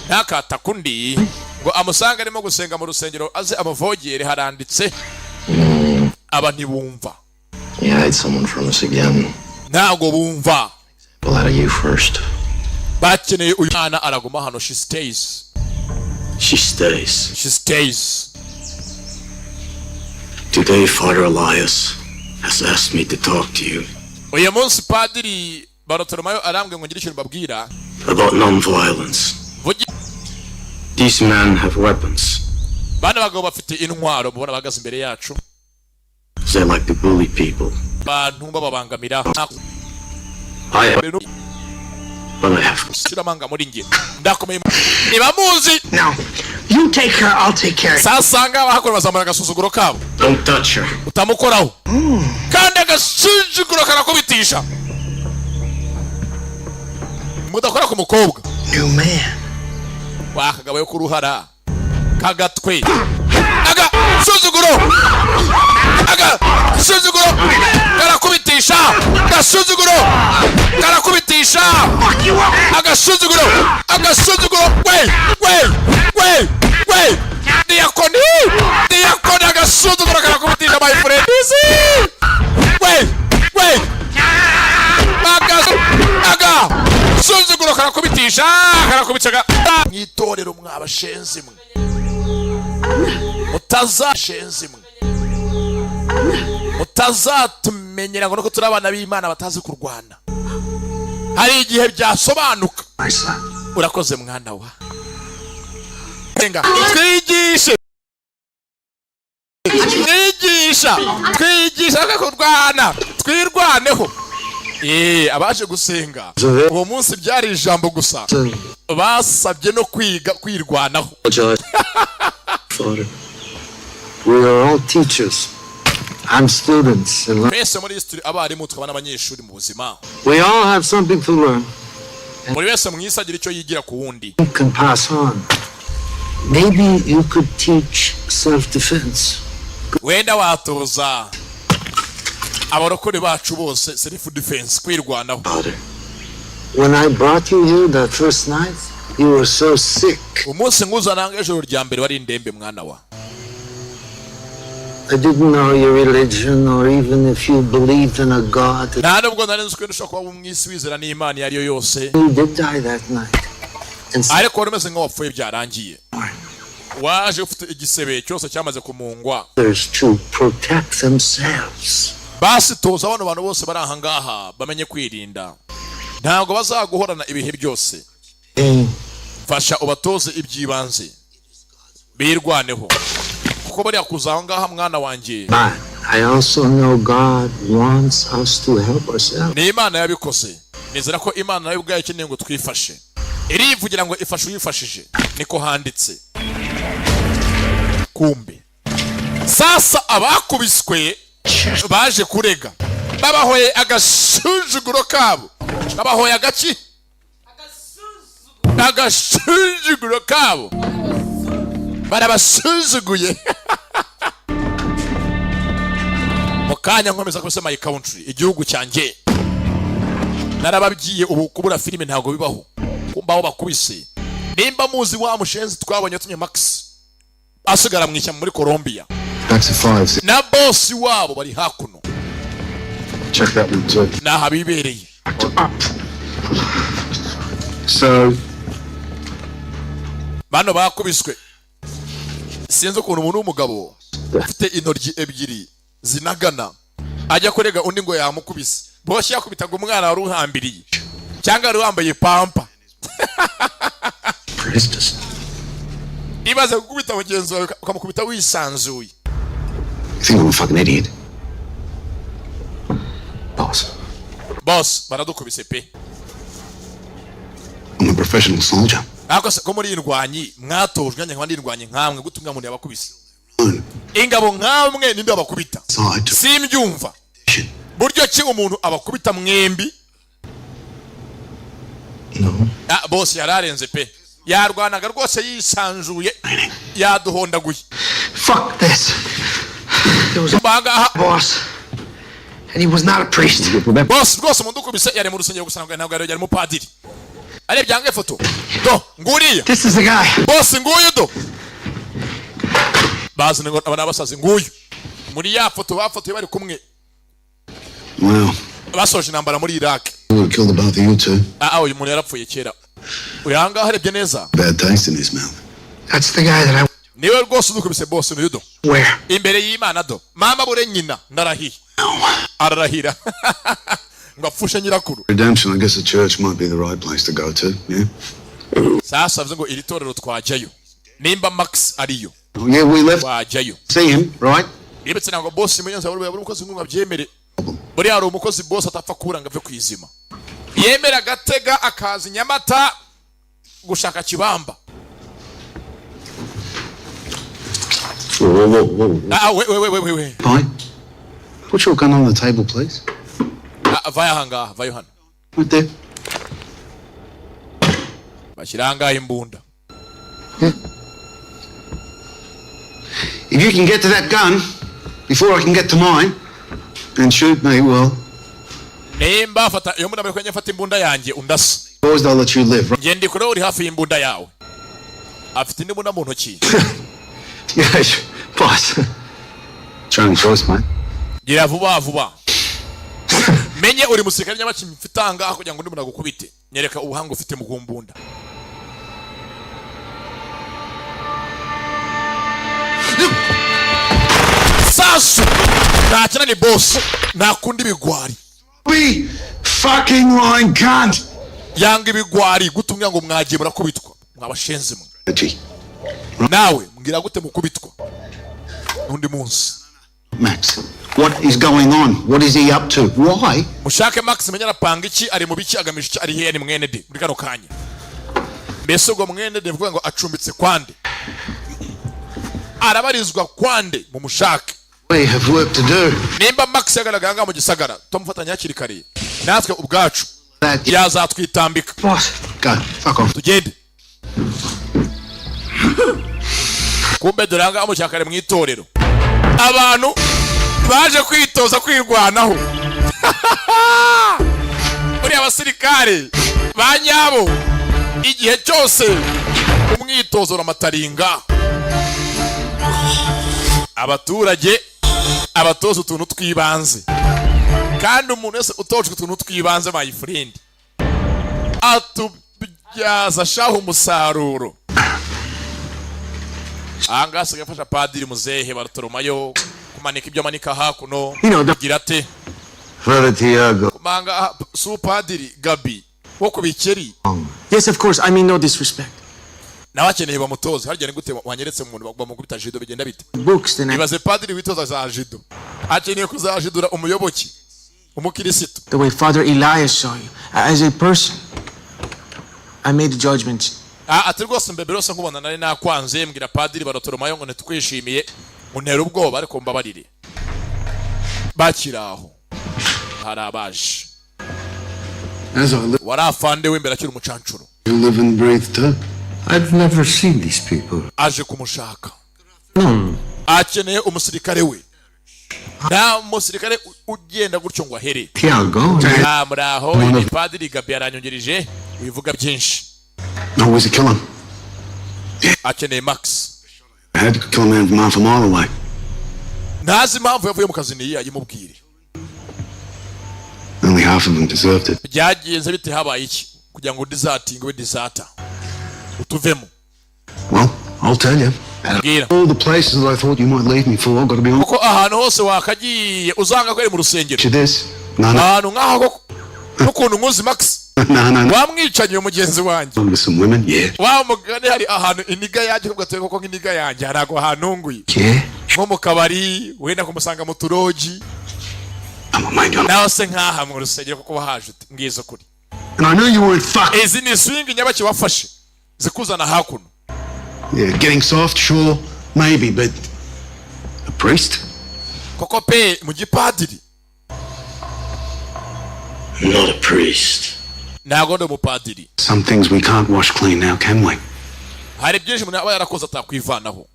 ntakata kundi ngo amusanga arimo gusenga mu rusengero aze amuvogere haranditse aba ntibumva. Yeah, hide someone from us again. Ntago bumva. Well, out of you first. Bakeneye uyu mwana araguma hano. She stays. She stays. She stays. Today, Father Elias has asked me to talk to you. Uyu munsi padiri Barotolomayo arambwe ngo ngire ikintu babwira about non-violence. These men have weapons. Bana bagabo bafite intwaro mubona bagaze imbere yacu. They like to bully people. Bantu babangamira. But I have. Shiramanga muri nge. Ndakomeye. Niba muzi. Now, you take her, I'll take care of it. Sasanga bahakora bazamara gasuzuguro kabo. Don't touch her. Utamukoraho. Kandi agasuzuguro karakubitisha. Mudakora ku mukobwa. New man. Wakagabo yo kuruhara. Kagatwe. Aga suzuguro. Aga suzuguro. Karakubitisha. Gasuzuguro. Karakubitisha. Aga suzuguro. Aga suzuguro. Wait. Diakoni aga suzuguro karakubitisha my friend. Wait. Aga suzuguro karakubitisha. Karakubitaga. Mwitorero mwabashenzi mwe. Mutazashenzi mwe. Mutazatumenyera ngo nuko turi abana b'Imana batazi kurwana. Hari igihe byasobanuka. Urakoze mwana wa. Tenga. Twigisha kurwana. Twirwaneho. Abaje gusenga. Uwo munsi byari ijambo gusa. Basabye no kwiga kwirwanaho. Father, we are all teachers. I'm students. Mwese muri history abarimu twabana abanyeshuri mu buzima. We all have something to learn. Muri wese mwisagira icyo yigira ku wundi. You can pass on. Maybe you could teach self-defense. Wenda watoza abarokore bacu bose self defense kwirwanaho. When I brought you here that first night, you were so sick. Umunsi nguzana ijoro rya mbere wari ndembe mwana wa. I didn't know your religion or even if you believed in a God. Ntabwo nari nzi ko ushobora kuba umwisi wizera n'Imana yariyo yose. You did die that night. Ariko urumeze nka wapfuye byarangiye. Waje ufite igisebe cyose cyamaze kumungwa. Others to protect themselves. basi toza abantu bose bari aha ngaha bamenye kwirinda, ntabwo bazaguhorana ibihe byose. Fasha ubatoze ibyibanze birwaneho, kuko bari kuzaho ngaha mwana wanjye. I also know God wants us to help ourselves. Ni Imana yabikoze, nizera ko Imana nayo ubwayo ikeneye ngo twifashe. Irivugira ngo ifashe uyifashije, niko handitse. Kumbe sasa abakubiswe baje kurega, babahoye agasuzuguro kabo, babahoye agaki agasuzuguro kabo, barabasuzuguye. Mukanya nkomeza kubise my country, igihugu cyanjye. Narababwiye ubu kubura filime ntago bibaho, kumbaho bakubise. Nimba muzi wa mushenzi twabonye tumye Max asigara mwishyamba muri Colombia, na boss wabo bari hakuno. Check that one too. Na habibereye. So, bano bakubiswe. Sinzi ukuntu umuntu w'umugabo ufite intoryi ebyiri zinagana ajya kurega undi ngo yamukubise. Boshye yakubitaga umwana wari uhambiriye cyangwa wari wambaye pampa. Ibaze gukubita mugenzi wawe ukamukubita wisanzuye. You think I'm a fucking idiot? Boss, baradukubise pe. I'm a professional soldier. Akose ko muri indwanyi mwatojwe nyakandi indwanyi nkamwe gutumwa muri abakubise. Ingabo nkamwe ninde abakubita? Simbyumva. Buryo ki umuntu abakubita mwembi? No. Boss yararenze pe. Yarwanaga rwose yisanzuye, yaduhondaguye. Fuck this. There was a boss, and he was not a priest. Boss rwose umuntu ukubise yari mu rusengero gusa ntabwo yari mu padiri. Ari byange foto. Do, nguriya. This is the guy. Boss nguyu do. Bazi ngo abana basazi nguyu. Muri ya foto bafotoye bari kumwe. Wow. Basoje intambara muri Iraq. Who would kill the both of you two? Uyu muntu yarapfuye kera. Uyanga harebye neza. Bad taste in his mouth. That's the guy that I... Niwe rwose udukubise boss n'uyu do. Where? Imbere y'Imana do. Mama bure nyina ndarahiye. Ararahira. Ngafushe nyirakuru. Redemption, I guess the church might be the right place to go to, yeah? Sasa bivuze ngo iri torero twajyayo. Nimba Max ariyo. Yeah, we left. Twajyayo. See him, right? Ibetse ntabwo boss muyenza buri umukozi ngo abyemere. Buri hari umukozi boss atapfa kuranga ave kwizima. Yemera gatega akazi Nyamata gushaka kibamba. Wait. Fine. Put your gun on the table, please. Vaya hanga, vaya hano. Right there. Bashiranga imbunda. If you can get to that gun before I can get to mine and shoot me, well. Nimba fata iyo mbunda kwenye fata imbunda yanjye undasa. Boys, they'll let you live. Right? Ngendi kure uri hafi y'imbunda yawe. Afite imbunda mu ntoki. Yes, boss. Trying choice, man. Gira vuba. Menye uri musirikare nyabaki mfitanga kugira ngo ndi muna gukubite. Nyereka ubuhanga ufite mu gumbunda. Sasu. Nakina ni boss. Nakundi bigwari. Be fucking lying cunt. Yanga ibigwari gutumya ngo mwagiye murakubitwa. Mwabashenze mwe. Nawe mbwira gute mukubitwa. Nundi munsi. Max, what is going on? What is he up to? Why? Mushake Max menya rapanga iki ari mu biki agamije iki ari he ni mwene de muri kano kanya. Mbese ubwo mwene de mvuga ngo acumbitse kwande. Arabarizwa kwande mu mushake. We have work to do. Nimba Max yagaraganga mu gisagara tumufatanya hakiri kare. Natwe ubwacu yazatwitambika. Boss. Go. Fuck off. Tugende. Kumbe duranga mu cyakare mu itorero. Abantu baje kwitoza kwirwanaho. Uri abasirikare banyabo igihe cyose umwitozo ramataringa. Abaturage abatoza utuntu twibanze. Kandi umuntu wese utojwe utuntu twibanze my friend atubyaza shaho umusaruro. Anga sigafasha padiri muzehe Bartolomayo kumanika ibyo manika hakuno the girate Father Tiago. manga supadiri Gabi wo kubikeri. Yes, of course. I mean no disrespect. Nabakeneye bamutoze harya ni gute wanyeretse umuntu bamukubita jido bigenda bite? Books then. Ibaze padiri witoza za jido. Akeneye kuzajidura umuyoboki. Umukirisitu. The way Father Elias saw you as a person. I made a judgment. Ati rwose mbebe rwose nkubona nari nakwanze mbwira padiri barotoromayo ngo ntitwishimiye untera ubwoba ariko mbabarire. Bakiraho hari abaje. Warafande w'imbere akiri umucancuro. You live and breathe too. I've never seen these people. Aje kumushaka. Akeneye umusirikare we. Na umusirikare ugenda gutyo ngo ahere. Tiago. Muraho ni padiri Gabi aranyongereje bivuga byinshi. No, where's he kill him? Akeneye Max. I had to kill a man from half a mile away. Ntazi impamvu yavuye mu kazi niyi ayimubwire. Only half of them deserved it. Byagenze bite habaye iki kugira ngo disating we disata utuvemo. Well, I'll tell you. Mbwira. All the places that I thought you might leave me for, I've got to be honest. Kuko ahantu hose wakagiye uzanga ko ari mu rusengero. This? No, no. Ahantu ngaho ukuntu nkuzi Max. No. Wamwicanye mugenzi wanjye. With some women, yeah. Wa mugane hari ahantu iniga yaje kugatwe koko nk'iniga yanjye harago ahantunguye. Yeah. Nko mu kabari wenda kumusanga mu turoji. Nawe se nkaha mu rusengero kuko bahaje ngizo kuri. And I knew you weren't fucking. Izi ni swing nyabaki wafashe zikuzana hakuno. Yeah, getting soft, sure, maybe, but a priest? Koko pe mu gipadiri. Not a priest. Ntago ndo mupadiri. Some things we can't wash clean now, can we? Hari byinshi umuntu aba yarakoze atakwivanaho.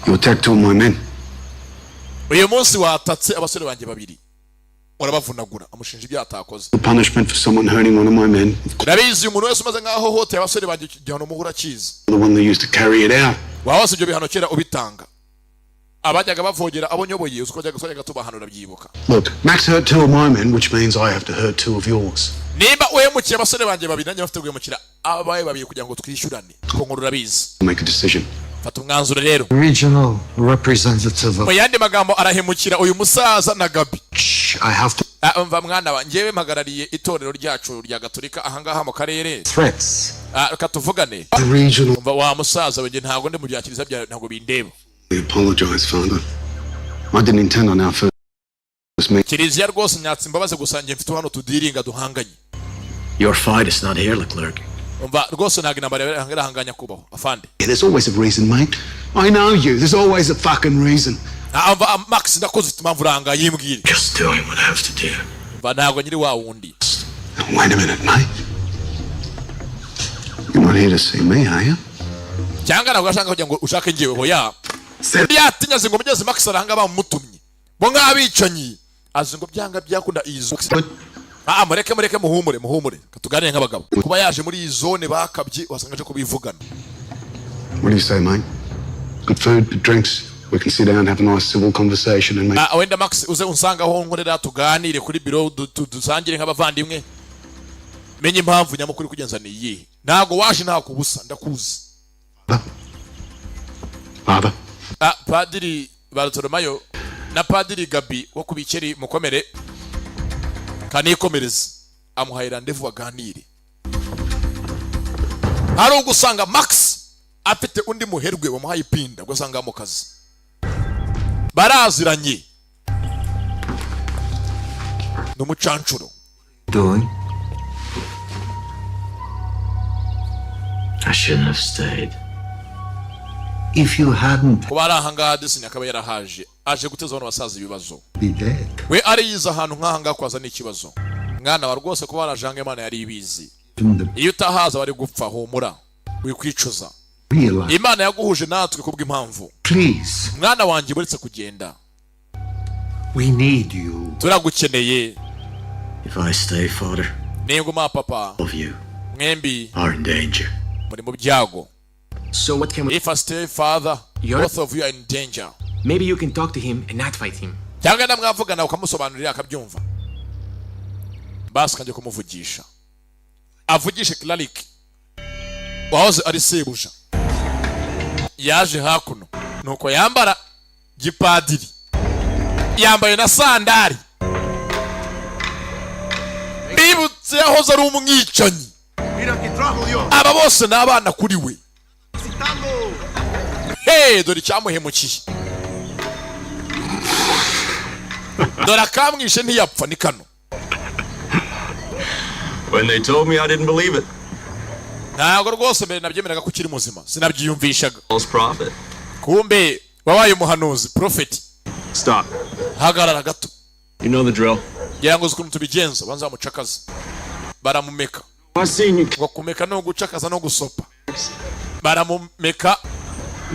You attacked two of my men. Uyu munsi watatse abasore banjye babiri. Urabavunagura amushinja ibyo atakoze. The punishment for someone hurting one of my men. Nabizi umuntu wese umaze nkaho hote abasore banjye gihano muhura kiza. The one they used to carry it out. Wawase ibyo bihano kera ubitanga. Abajyaga bavogera abonyoboye uko bajyaga tubahanura byibuka. Look, Max hurt two of my men, which means I have to hurt two of yours. Nimba uhemukiye abasore banjye babiri nanjye bafite guhemukira abaye babiri kugira ngo twishyurane. Ko nkuru urabizi. Make a decision. Fata umwanzuro rero. Regional representative of. Mu yandi magambo arahemukira uyu musaza na Gabi. I have to. Mva mwana wa njyewe mpagarariye itorero ryacu rya Gatolika ahangaha mu karere. Threats. Katuvugane. The regional. Mva wa musaza wenjye ntago ndi mu byakiriza bya ntago bindeba. I apologize, Father. I didn't intend on our first meeting. Kiriziya rwose nyatsi imbabaze gusangiye mfite hano tudiringa duhanganye. Your fight is not here, Leclerc. Mva rwose ntago intambara yarahanganya kubaho afande. Yeah, there's always a reason, mate. I know you. There's always a fucking reason. Mva Max ndakoze impamvu uranga yimbwire. Just doing what I have to do. Mva ntago nyiri wa wundi. Wait a minute, mate. You're not here to see me, are you? Cyangwa ntabwo ashaka kugira ngo ushake ngewe hoya. Yatinya zingo mugeze Max aranga bamutumye. Bo nk'abicanyi azingo byanga byakunda izo. Mureke muhumure katuganire nk'abagabo. Kuba yaje muri iyi zone bakabye wasangaje ko bivugana. What do you say, mate? Good food, good drinks. We can sit down and have a nice civil conversation and make. Wenda Max uze unsanga aho nkorera tuganire kuri biro dusangire nk'abavandimwe. Menye impamvu nyamukuri kugenza ni iyi. Ntago waje nta kubusa ndakuzi. Father. Padiri Bartolomayo na Padiri Gabi wo kubikeri mukomere kanikomereza amuhaye rendezvous baganire. Hari ugusanga Max afite undi muherwe bamuhaye ipinda gusanga mu kazi. Baraziranye. Numucancuro. Doing? I shouldn't have stayed. If you hadn't Kubara hanga disinya akaba yarahaje. Aje guteza abantu basaza ibibazo. be dead. We ari yiza ahantu nkahanga kwaza n'ikibazo. Mwana wa rwose kuba barajanga Imana yari ibizi. Iyo utahaza bari gupfa humura. Wikwicuza. Realize. Imana yaguhuje natwe kubw'impamvu. Please. Mwana wanjye buretse kugenda. We need you. Turagukeneye. If I stay, Father, Ninguma papa. all of you Mwembi are in danger. muri mu byago. So what can we... If I stay father, both of you are in danger. Maybe you can talk to him and not fight him. Cyangwa namwavugana ukamusobanurira akabyumva. Basi kanje kumuvugisha. Avugishe Claric. Wahoze ari sebuja. Yaje hakuno. Nuko yambara gipadiri. yambaye na sandari. Bibutse yahoze ari umwicanyi. Aba bose n'abana kuri we. Hey, dore cyamuhemukiye. Dore akamwishe ntiyapfa ni kano. When they told me, I didn't believe it. Ntabwo rwose mbere nabyemeraga ko ukiri muzima. Sinabyiyumvishaga. False prophet. Kumbe wabaye umuhanuzi, prophet. Stop. Hagarara gato. You know the drill. Yango ukuntu tubigenza banza bamucakaza. Baramumeka. I seen you. Wakumeka no gucakaza no gusopa. Baramumeka.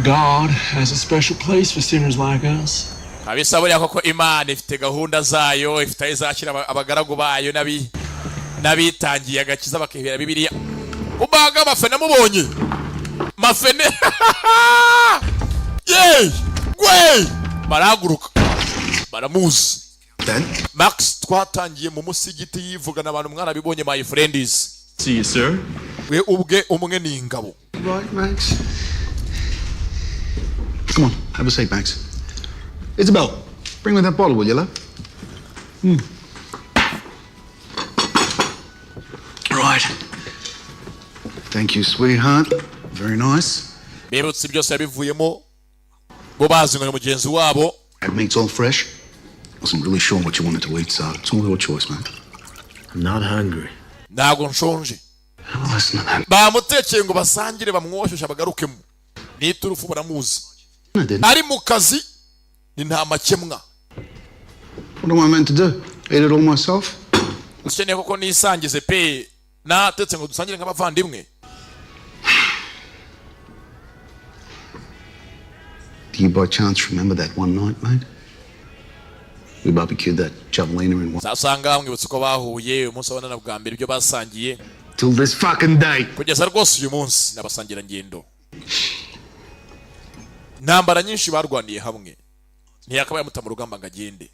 God has a special place for sinners like us. Abisaburiya koko Imana ifite gahunda zayo, ifite izakira abagaragu bayo nabitangiye agakiza bakihera Bibiliya. Ubaga mafene mubonye. Mafene. Yey! Gwe! Baraguruka. Baramuzi. Then Max twatangiye mu musigiti yivugana abantu mwana bibonye my friends. See you, sir. We ubwe umwe ni ingabo. right, Max. Come on, have a seat, Max. Isabel, bring me that bottle, will you, love? Right. Thank you, sweetheart. Very nice. Bibutse byose yabivuyemo. Bo bazingana mugenzi wabo. That meat's all fresh. Wasn't really sure what you wanted to eat, so it's all your choice, man. I'm not hungry. Ntago nshonje. Listen to that. Bamutekeye ngo basangire bamwoshesha bagarukemo. Ni turufu baramuzi. I didn't. Ari mu kazi ni nta makemwa. What am I meant to do? Eat it all myself? Ukeneye koko nisangize pe natetse ngo dusangire nk'abavandimwe. Do you by chance remember that one night, mate? We barbecued that javelina in one. Zasanga mwibutse ko bahuye umunsi abana bwa mbere ibyo basangiye. Till this fucking day. Kugeza rwose uyu munsi nabasangira ngendo. Ntambara nyinshi barwaniye hamwe. Ntiyakabaye muta mu rugamba ngagende.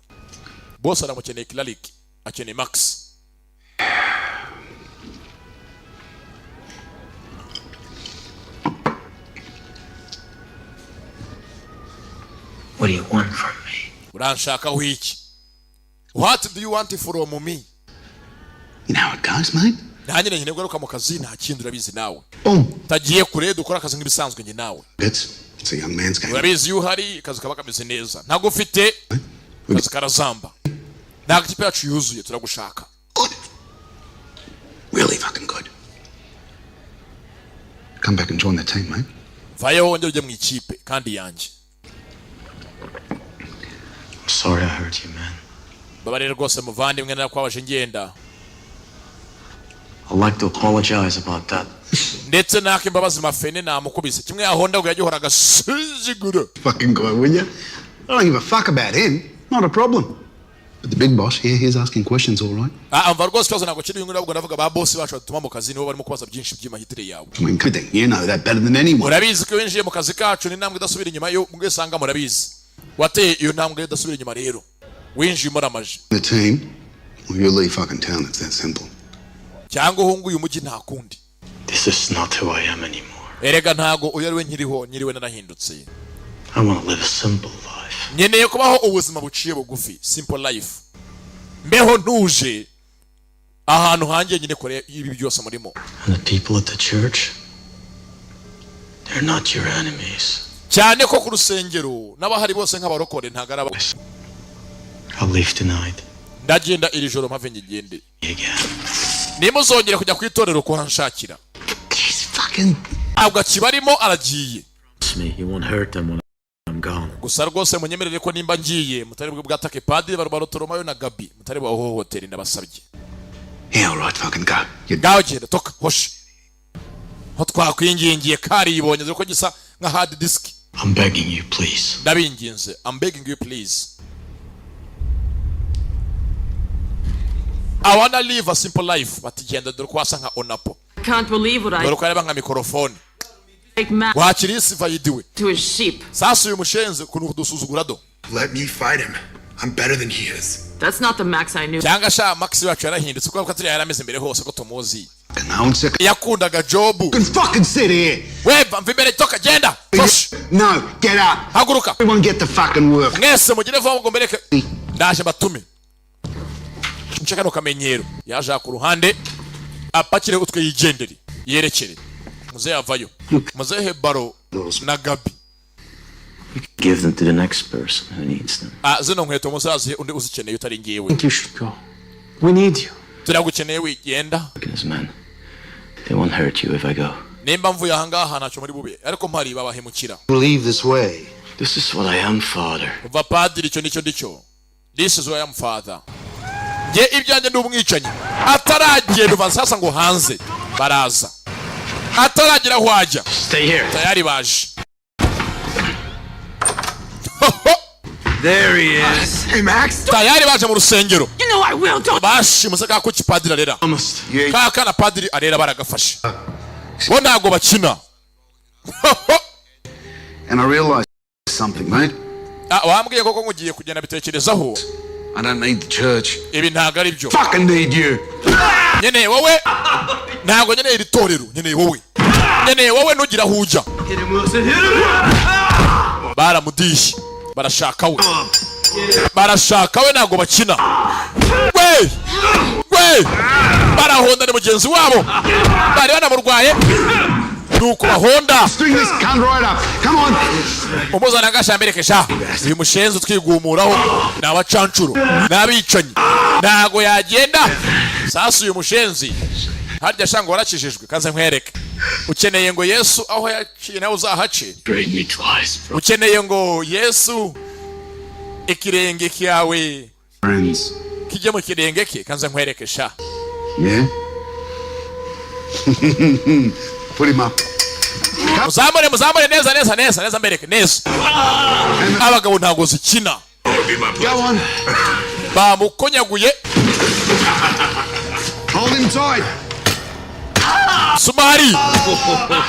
Boss aramukeneye Kilaliki, akeneye Max. What do you want from me? Uranshaka wiki. What do you want from me? You know how it goes, mate. Nanyine nyine garuka mu kazi nta kindi urabizi nawe. Boom. Tagiye kure dukora akazi nk'ibisanzwe nge nawe. It's a young man's game. Urabizi iyo uhari kazi kaba kameze neza. Ntago ufite kazi karazamba. Ntago ikipe yacu yuzuye turagushaka. Good. Really fucking good. Come back and join the team, mate. Vayo wongere ujye mu ikipe kandi yanjye. I'm sorry I hurt you, man. Babarira rwose muvandimwe nakwabaje ngenda. I'd like to apologize about that. Ndetse nake imbabazi mafene namukubise. Kimwe yahonda ngo yagihoraga sizigura. Fucking guy, will you? I don't give a fuck about him. Not a problem. But the big boss here, he's asking questions, all right? Amva rwose cyazo nako kiri yungura bwo navuga ba boss bacu batuma mu kazi nibo barimo kubaza byinshi by'imahitire yawe. I mean, good thing. You know that better than anyone. Urabizi ko winjiye mu kazi kacu ni ntambwe idasubira inyuma yo mwisanga murabizi. Wateye iyo ntambwe idasubira inyuma rero. Winjiye muramaje. The team, well, you leave fucking town. It's that simple. Cyangwa uhunguye umujyi nta kundi. This is not who I am anymore. Erega ntago uyariwe nyiriwe narahindutse. I want to live a simple life. Nyeneye kubaho ubuzima buciye bugufi, simple life. Mbeho ntuje ahantu hanjye nyine kore ibi byose murimo. And the people at the church, they're not your enemies. Cyane ko ku rusengero n'abahari bose nk'abarokore ntagaraba. I'll leave tonight. Ndagenda iri joro mpave ngigende. Again. Nimuzongera kujya kwitorero kuhanshakira. He's fucking... Abwa kibarimo aragiye. Me, you won't hurt them when I'm gone. Gusa rwose munyemerere ko nimba ngiye mutari bwe bwatake padiri barotoromayo na Gabi mutari baho hotel ndabasabye. Yeah, all right, fucking go. Gaho genda toka hosh. Ho twakwingingiye kari ibonye ko gisa nka hard disk. I'm begging you, please. Ndabinginze. I'm begging you, please. I wanna live a simple life. Batigenda dore kwasa nka onapo. I can't believe what I Dore kwaba nka mikrofone. take Max Wakirisi vayidiwe. to his sheep. Sasa uyu mushenze kunu dusuzugura do. Let me fight him. I'm better than he is. That's not the Max I knew. cyangwa sha Max wacu yarahindutse kuko katuri yarameze imbere hose ko tumuzi. No, yakundaga Job. You can fucking sit here. Weva mvimbere toka genda. No, get up. Haguruka. Everyone get the fucking work. Mwese mugire vuba mugombereke. Ndaje batume. Nshaka no kamenyero. Yaje ku ruhande apakire utwe yigenderi. Yerekere. Muze avayo. Muze hebaro na Gabi. Give them to the next person who needs them. Zino nkweto muzazi undi uzikeneye utari ngiyewe. I think you should go. We need you. Turagukeneye wigenda. Because man, they won't hurt you if I go. Nimba mvuye ahangaha ntacyo muri bube ariko mpari babahemukira. Leave this way. This is what I am, Father. Uva padiri cyo nicyo ndico. This is what I am, Father. Nge ibyanjye ndi umwicanyi. Ataragenda uva sasa ngo hanze baraza. Ataragira hwaja. Stay here. Tayari baje. There he is. Hey, Max. Tayari baje mu rusengero. You know I will. Don't. Bashi musaka ko kipadiri arera. Almost. Kaka na padiri arera baragafashe. Bo ntago bakina. And I realized something, mate. Wambwiye koko ngugiye kugenda bitekerezaho. I don't need the church. Ibi ntago ari byo. Fucking need you. Nyene wowe. Ntago nyene iri torero. Nyene wowe. Nyene wowe nugira huja. Hit him, Wilson. Hit him. Baramudishi. Barashaka we. Barashaka we ntago bakina. We. Barahonda ni mugenzi wabo. Bari banamurwaye. Nuko bahonda. String this cunt right up. Come on. Umuzana gashamberekesha. Uyu mushenzi twigumuraho n'abacancuro n'abicanyi. Ntago yagenda. Sasa uyu mushenzi harya shango warakijijwe kaze nkwereke. Ukeneye ngo Yesu aho yaciye nawe uzahace. Ukeneye ngo Yesu ikirenge cyawe Friends. kijye mu kirenge ke kanze nkwereke sha. Yeah? Put him up. Muzamure neza mbereke neza. Abagabo ntago zikina. Go on. Bamukonyaguye. Hold him tight. Sumari.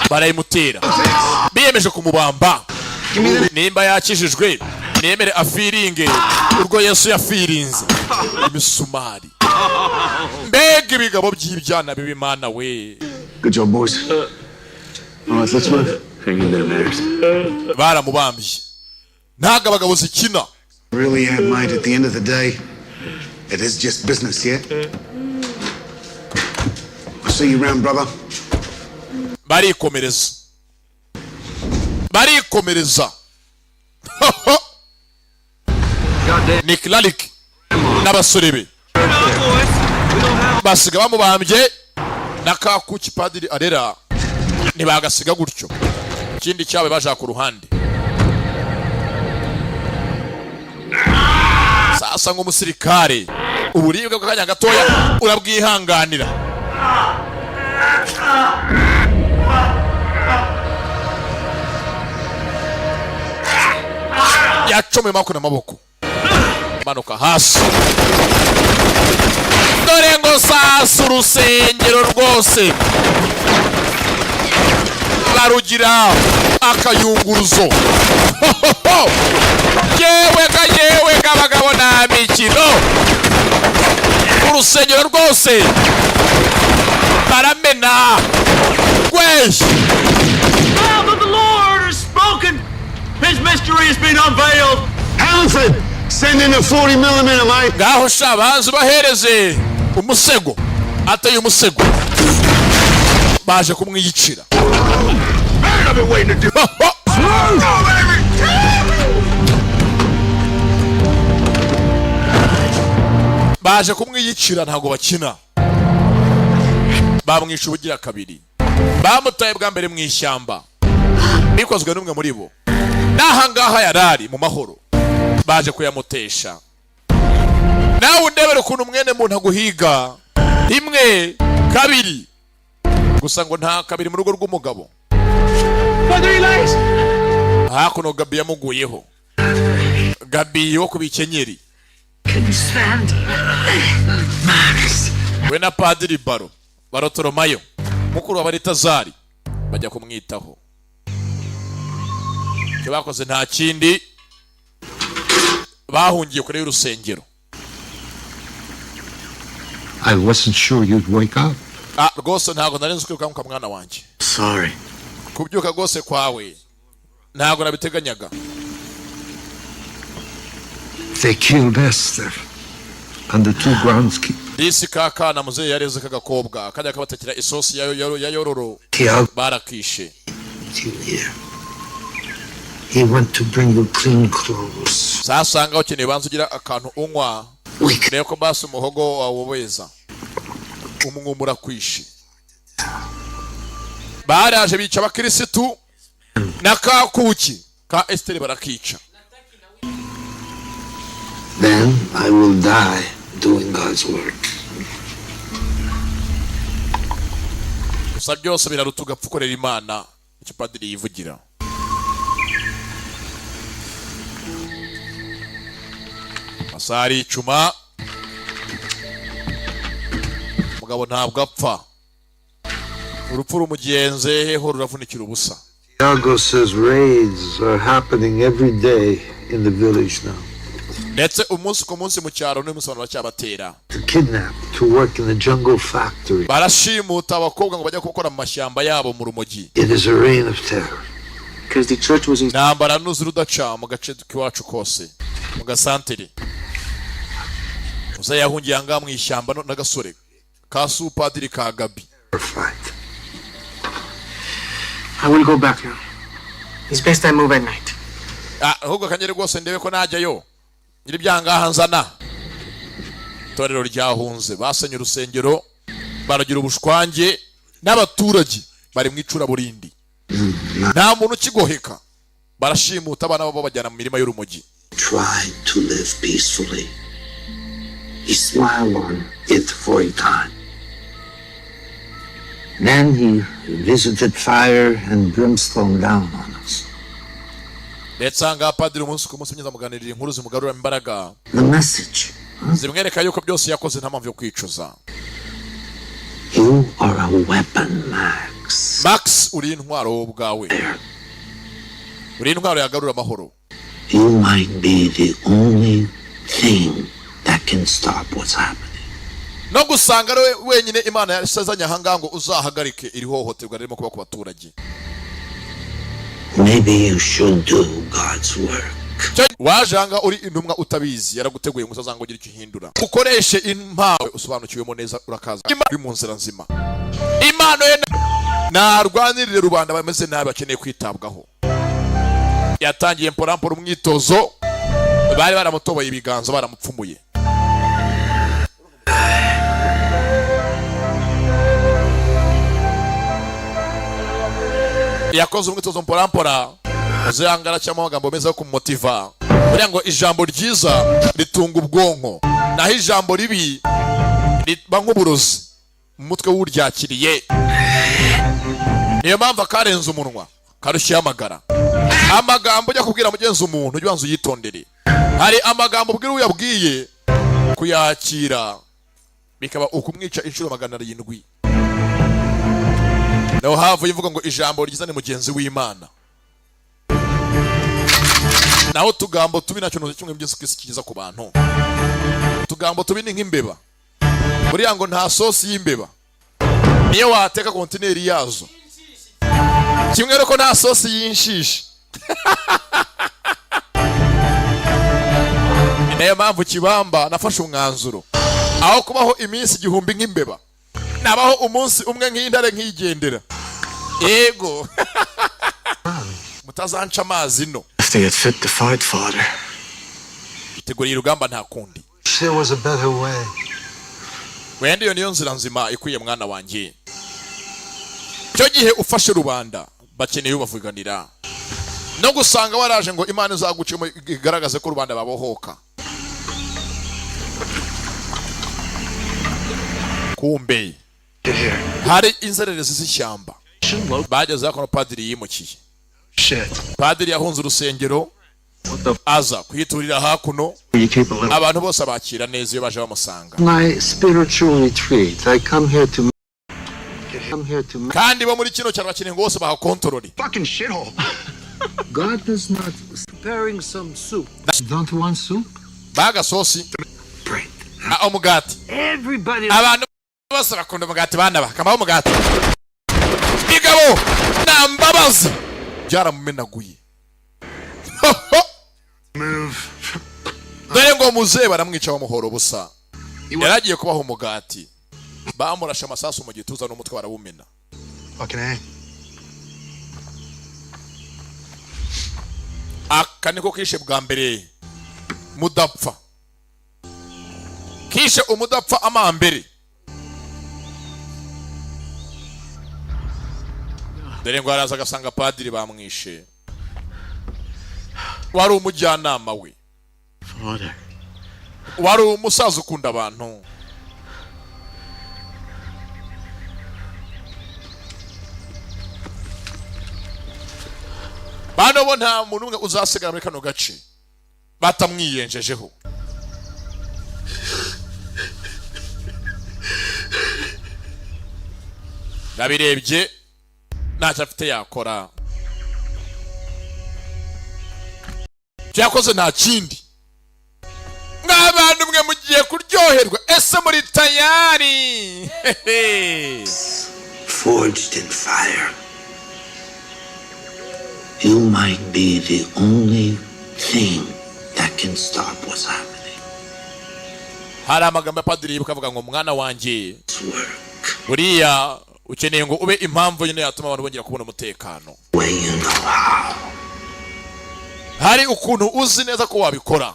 Barayimutera. Biyemeje kumubamba. Nimba yakijijwe nemere afiringe urwo Yesu yafirinze. Imisumari. Mbega ibigabo by'ibyana bibimana we. Good job, boys. All right, let's move. Hang in there, Max. Baramubambye. Ntago abagabo zikina. Really am, mate. At the end of the day, it is just business, yeah? I'll see you around, brother. Barikomereza. Nick Lalik n'abasore be. Basiga bamubambye nakakuki padiri arera ntibagasiga gutyo. Ikindi cyawe baje ku ruhande. Sasa nk'umusirikare uburibwe bw'akanya gatoya urabwihanganira. Yacome mako n'amaboko manuka hasi. Dore ngo sasa urusengero rwose barugira akayunguruzo. Yewe abagabo na mikino. Urusengero rwose baramena. Mouth of the Lord has spoken. His mystery has been unveiled. Alfred, send in a 40mm, mate. Ngaho shabanze bahereze umusego. Ateye umusego. Baje kumwiyicira. I've been waiting to do. Baje kumwiyicira ntago bakina. Bamwisha ubugira kabiri. Bamutaye bwa mbere mu ishyamba. Bikozwe n'umwe muri bo. Nahangaha yarari mu mahoro. Baje kuyamutesha. Nawe ndebere ukuntu mwene muntu aguhiga. Rimwe, kabiri. Gusa ngo nta kabiri mu rugo rw'umugabo. Hakuno Gabi yamuguyeho. Gabi wo kubikenyeri. Can you stand? Max. We na Padiri Barotoromayo. Mukuru wa Baritazari bajya kumwitaho. Cyo bakoze nta kindi bahungiye kuri urusengero. I wasn't sure you'd wake up. Rwose ntabwo nari nzi kwirukanka mwana wanjye. Sorry. Kubyuka rwose kwawe ntabwo nabiteganyaga. They killed Esther and the two groundskeepers. Disi kaka na muzehe yareze kagakobwa kajya kabatakira isosi ya yororo barakishe. He went to bring you clean clothes. Sasanga ukeneye banza ugira akantu unywa. Rero ko basi umuhogo wawobeza. Umwumura kwishi. Baraje bica abakirisitu na kakuki ka Esther barakica. Then I will die doing God's work. Gusa byose birarutuga pfukorera Imana icyo padiri yivugira. Masari icuma mugabo ntabwo apfa. Urupfu rumugenze heho ruravunikira ubusa. Tiago says raids are happening every day in the village now. Ndetse umunsi ku munsi mu cyaro n'umusobanuro cyabatera. To kidnap, to work in the jungle factory. Barashimuta abakobwa ngo bajya gukora mu mashyamba yabo mu rumogi. It is a reign of terror. Because the church was in... Nambara nuzi rudaca mu gace k'iwacu kose mu gasantere. Uza yahungiye anga mu ishyamba n'agasore ka Padiri ka Gabi. I will go back now. It's best I move at night. Ahubwo kanyere rwose ndebe ko najyayo. Nyiri byangaha nzana. Torero ryahunze basenye urusengero baragira ubushwange n'abaturage bari mu icura burindi. Nta muntu kigoheka. Barashimuta abana babo bajyana mu mirima y'urumogi. Try to live peacefully. He smiled on it for a time. Then he visited fire and brimstone down on us. Ndetsanga padiri umunsi ku munsi myiza muganirira inkuru zimugarura imbaraga. The message. Zimwereka yuko byose yakoze nta mpamvu yo kwicuza. You are a weapon, Max. Max uri intwaro bwawe. Uri intwaro yagarura amahoro. You might be the only thing that can stop what's happening. No gusanga wenyine Imana yasazanya hanga ngo uzahagarike iri hohoterwa ririmo kuba ku baturage. Maybe you should do God's work. Wajanga uri intumwa utabizi yaraguteguye ngo uzazanga ugira icyo hindura. Ukoreshe impawe usobanukiwemo neza urakaza. Uri mu nzira nzima. Imana ye narwanirire rubanda bameze nabi bakeneye kwitabwaho. Yatangiye mporampora umwitozo bari baramutoboye ibiganza baramupfumuye. Yakoze umwitozo mporampora uzangara cyangwa amagambo meza yo kumumotiva kugira ngo ijambo ryiza ritunga ubwonko naho ijambo ribi riba nk'uburozi mu mutwe w'uryakiriye. Niyo mpamvu akarenza umunwa karushya amagara. Amagambo ujya kubwira mugenzi umuntu ujye ubanza uyitondere. Hari amagambo ubwira uyabwiye kuyakira bikaba ukumwica inshuro 700. Naho havu yivuga ngo ijambo ryiza ni mugenzi w'Imana. Naho tugambo tubi nacyo no kimwe byose kiza ku bantu. Tugambo tubi ni nk'imbeba. Buriya ngo nta sosi y'imbeba. Niyo wateka kontineri yazo. Kimwe rero ko nta sosi y'inshishi. Niyo mpamvu Kibamba nafashe umwanzuro. Aho kubaho iminsi 1000 nk'imbeba. Nabaho umunsi umwe nk'indare nk'igendera. Ego. Mutazanca amazi no. They get fit to fight, Father. Iteguriye urugamba nta kundi. There was a better way. Wende yo niyo nzira nzima ikwiye mwana wanjye. Cyo gihe ufashe rubanda bakeneye ubavuganira. No gusanga waraje ngo Imana izagucemo igaragaze ko rubanda babohoka. Kumbe hari inzererezi z'ishyamba bageze aho padiri yimukiye. Padiri yahunze urusengero aza kwiturira hakuno abantu bose abakira neza iyo baje bamusanga. My spiritual retreat. I come here to kandi bo muri kino cyaro bakeneye ngo bose bahakontorore. Fucking shithole. God is not preparing some soup. Don't you want soup? Baga sosi. umugati. Abantu bose bakunda umugati bana ba. Kamaho umugati. Bigabo nambabazi. Byaramumenaguye. Dore ngo muze baramwica bamuhoro busa. Yaragiye kubaho umugati. Bamurasha amasasu mu gituza n'umutwe barawumena. Aka niko kishe bwa mbere mudapfa. Kishe umudapfa amambere. Dore ngo araza agasanga padiri bamwishe. Wari umujyanama we. Wari umusaza ukunda abantu. Bano bo nta muntu umwe uzasigara muri kano gace batamwiyenjejeho. Nabirebye ntacyo afite yakora. Byakoze nta kindi. Nk'abantu mwe mugiye kuryoherwa. Ese muri tayari? Forged in fire. You might be the only thing that can stop what's happening. Hari amagambo ya padiri bukavuga ngo mwana wanjye buriya ukeneye ngo ube impamvu nyine yatuma abantu bongera kubona umutekano. Hari ukuntu uzi neza ko wabikora.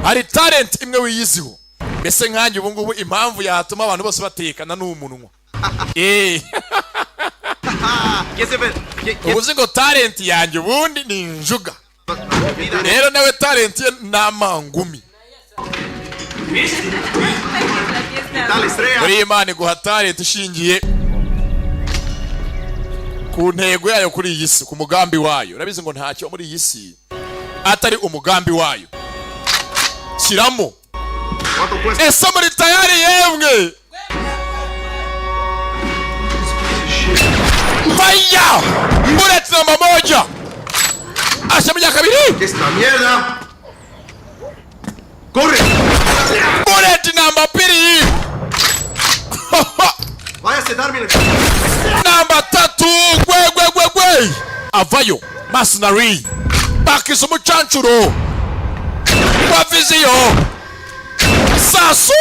Hari talent imwe wiyiziho. Mbese nkanjye ubu ngubu impamvu yatuma abantu bose batekana n'umunwa. Ubuzi ngo talent yanjye ubundi ni njuga. Rero nawe talent ye namangumi. Muri Imana iguha talent ishingiye ku ntego yayo kuri iyi si, ku mugambi wayo. Urabizi ngo ntacyo muri iyi si atari umugambi wayo. Shyiramo. Ese muri tayari yemwe? Fire! Bullet namba moja. Ashamija kabiri. Esta mierda. Corre. Bullet namba pili. Váyase Darwin. Namba tatu. Gwe. Avayo. Mercenary. Bakiza umucancuro. Kwa viziyo. Sasu.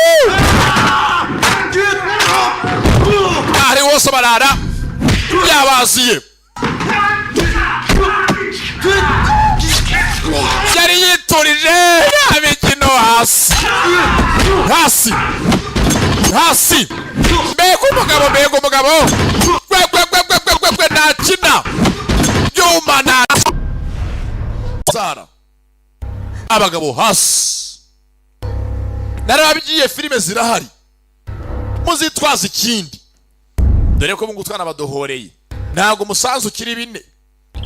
Ari wose barara. Yabaziye. Yari yiturije imikino hasi. Mbega umugabo. Gwe nakina. Yumana. Sara. Abagabo hasi. Narabigiye filime zirahari. Muzitwaza ikindi. Dore ko mungu twana badohoreye. Ntago umusanzu kiri bine.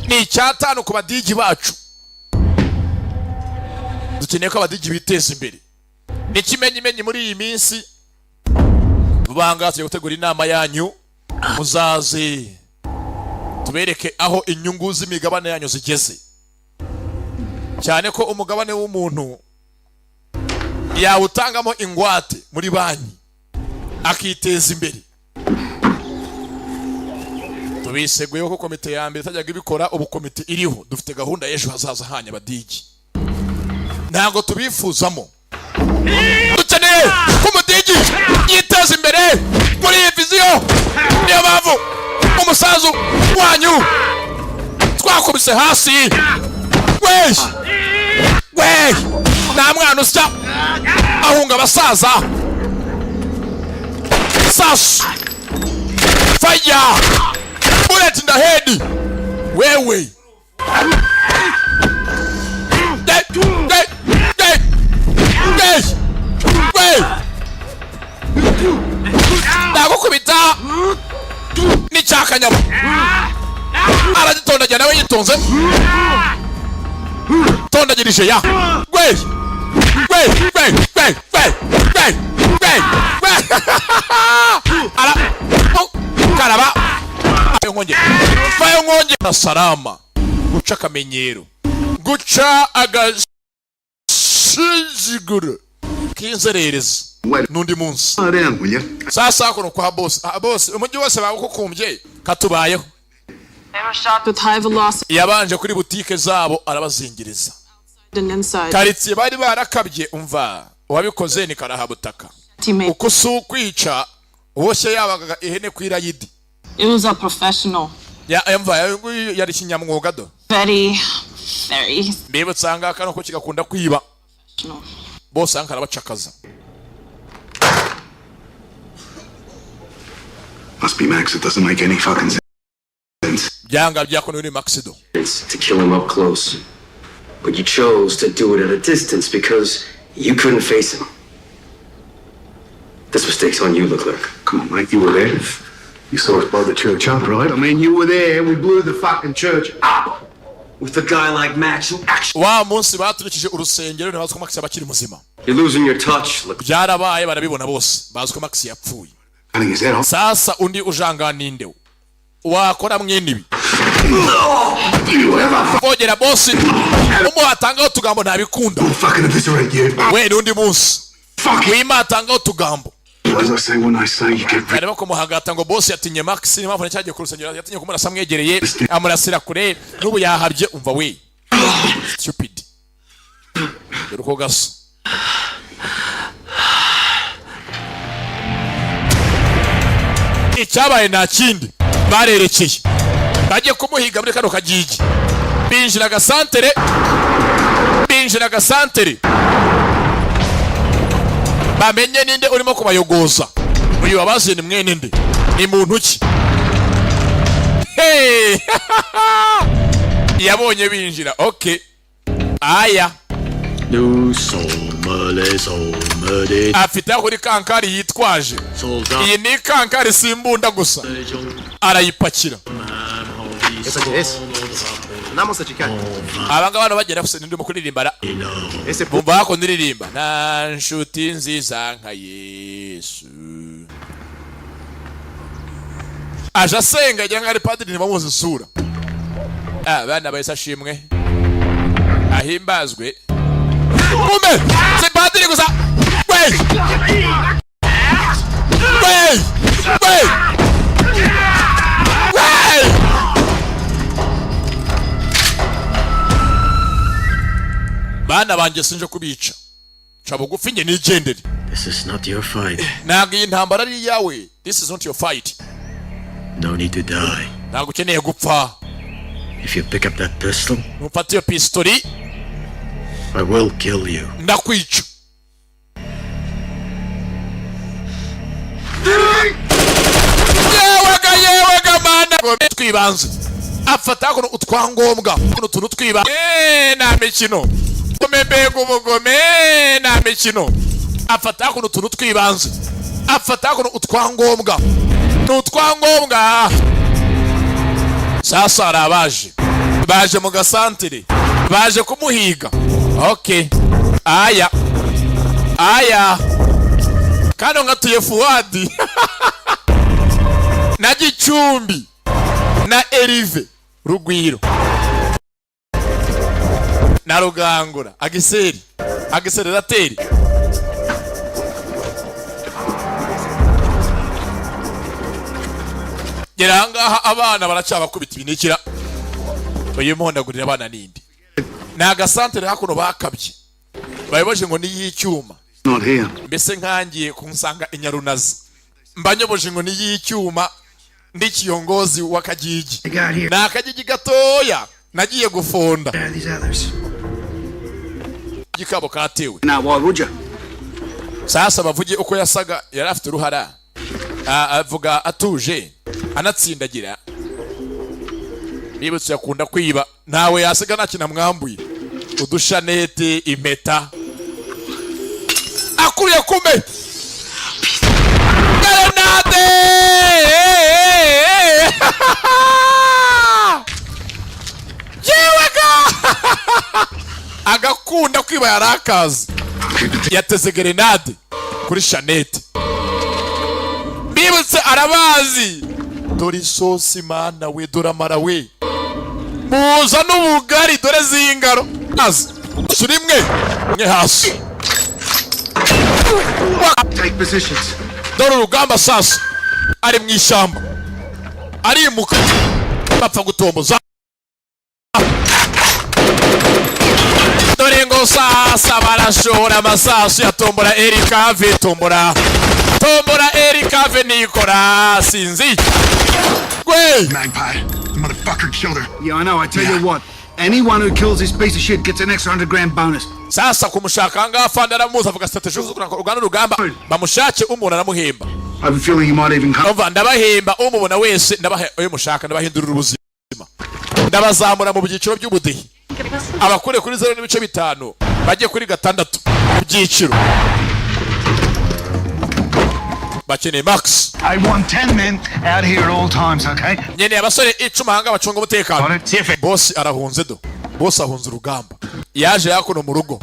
Ni icyatanu ku badigi bacu. Dukeneye ko abadigi biteza imbere. Ni kimenyimenyi muri iyi minsi. Rubanga tugiye gutegura inama yanyu. Muzaze tubereke aho inyungu z'imigabane yanyu zigeze. Cyane ko umugabane w'umuntu yawutangamo ingwate muri banki akiteza imbere. Tubiseguyeho ko komite ya mbere itajyaga ibikora, ubu komite iriho. Dufite gahunda y'ejo hazaza hanya badigi. Ntago tubifuzamo. Dukeneye ko umudigi yiteza imbere muri iyi viziyo. Niyo mpamvu umusazu wanyu twakubise hasi. We nta mwana usya ahunga abasaza. Sasu. Fire. Bullet in the head. Wewe. Ndagukubita ni cyakanyama. Aragitondagira nawe yitonze. Tondagirije ya. Gwe. Ala. Karaba. Fayo ngonje na salama. Guca kamenyero. Guca agashijiguru. Kinzerereza. n'undi munsi. Slow down, will you? Sasa kuno kwa boss. Boss, umujyi wose bagukumbye katubayeho. They were shot with high velocity Yabanje kuri butike zabo arabazingiriza. and inside. Karitsiye bari barakabye umva. Uwabikoze ni karahabutaka. Teammate. Uko si ukwica wose yabaga ihene kwirayidi. It was a professional. Mva yari kinyamwuga do. Very. Mbebe tsanga kano ko kigakunda kwiba. Bose ankara bacakaza. Must be Max. It doesn't make any fucking sense. Byanga byakone uri Maxido. It's to kill him up close. But you chose to do it at a distance because you couldn't face him. This mistake's on you, Leclerc. Come on, mate. You were there. You saw us blow the church up, right? I mean, you were there. We blew the fucking church up. With a guy like Max who actually... Wa munsi baturikije urusengero ne bazko Max abakiri muzima. You're losing your touch, Leclerc. Byarabaye barabibona bose. Bazko Max yapfuye. Cutting his head off. Sasa undi ujanga ninde? Wakora mwene ibi. Ogera boss. Umu atanga utugambo ntabikunda. Fucking eviscerate you. We n'undi munsi. Fuck. Wima atanga utugambo. As I say when I say you get rid. Areba ko muhagata ngo boss yatinye Max ni mpamvu cyagiye kurusengero yatinye kumurasa mwegereye amurasira kure n'ubu yahabye umva we. Stupid. Yuko gaso. Icyabaye nta kindi barerekeye bagiye kumuhiga muri kano kagigi binjira gasantere bamenye ninde urimo kubayogoza uyu wabaziye ni mwene nde ni muntu ki hey yabonye binjira okay aya afite kuri kankari yitwaje iyi ni kankari simbunda gusa arayipakira abanga bano bagera gusa ndimo kuririmba bumva ko ndiririmba na nshuti nziza nka Yesu aja senga yanga ari padiri ni bamuzi sura bana bayisa shimwe ahimbazwe Mume, c'est padiri gusa. Wey. Bana banje sinje kubica. Cabugufi nge nigendere. This is not your fight. Nagi intambara ari yawe. This is not your fight. No need to die. Nago ukeneye gupfa. If you pick up that pistol, nufata iyo pistoli, I will kill you. Ndakwica. Yewega mana. Twibanze. Afata kuno utwangombwa. Kuno tunu twiba. Na mikino. Komebego ubugome na mikino. Afata kuno tunu twibanze. Afata kuno utwangombwa. N'utwangombwa. Sasa arabaje. Baje mu gasantere. Baje kumuhiga. Okay. Aya. Kano ngatuye Fuadi. Na Gicumbi. Na Erive. Rugwiro. Na Rugangura. Agiseri. Agisererateri. Geranga abana baracabakubita ibinikira. Oye muhondagurira abana nindi. Na gasantere hakuno bakabye. Bayiboje ngo ni yicyuma. Not here. Mbese nkangiye kunsanga inyarunazi. Mbanyoboje ngo ni yicyuma ndi kiyongozi wakagigi. Na akagigi gatoya nagiye gufonda. Gikabo katewe. Now why would you? Sasa bavuge uko yasaga yari afite ruhara. Avuga atuje anatsindagira. Bibutse yakunda kwiba nawe yasiga nakina mwambuye udushanete impeta akuriye kume grenade yewega agakunda kwiba yarakazi yateze grenade kuri shanete bibutse arabazi dore isosi mana we dore amara we muza n'ubugari dore zingaro azi surimwe mwe hasi Take positions. dore urugamba sasa ari mu ishyamba arimuka bapfa gutomboza dore ngo sasa barashora amasasu ya tombora Erikave tombora Erikave nikora sinzi gwe Magpie, the motherfucker killed her. Yeah, I know. I tell you what. Anyone who kills this piece of shit gets an extra $100,000 bonus. sasa kumushaka ngafa ndaramuza avuga strategy zo kurwana urugamba bamushake umuntu aramuhemba. I have a feeling he might even come. Ova ndabahemba umubona wese ndabahe uyu mushaka ndabahindurira ubuzima ndabazamura mu byiciro by'ubudehi abakure kuri 0.5 bajye kuri 6 byiciro bakeneye max. I want 10 men out here at all times, okay? nyene abasore 10 hanga bacunga umutekano. Boss arahunze do. Boss ahunze urugamba yaje yakono mu rugo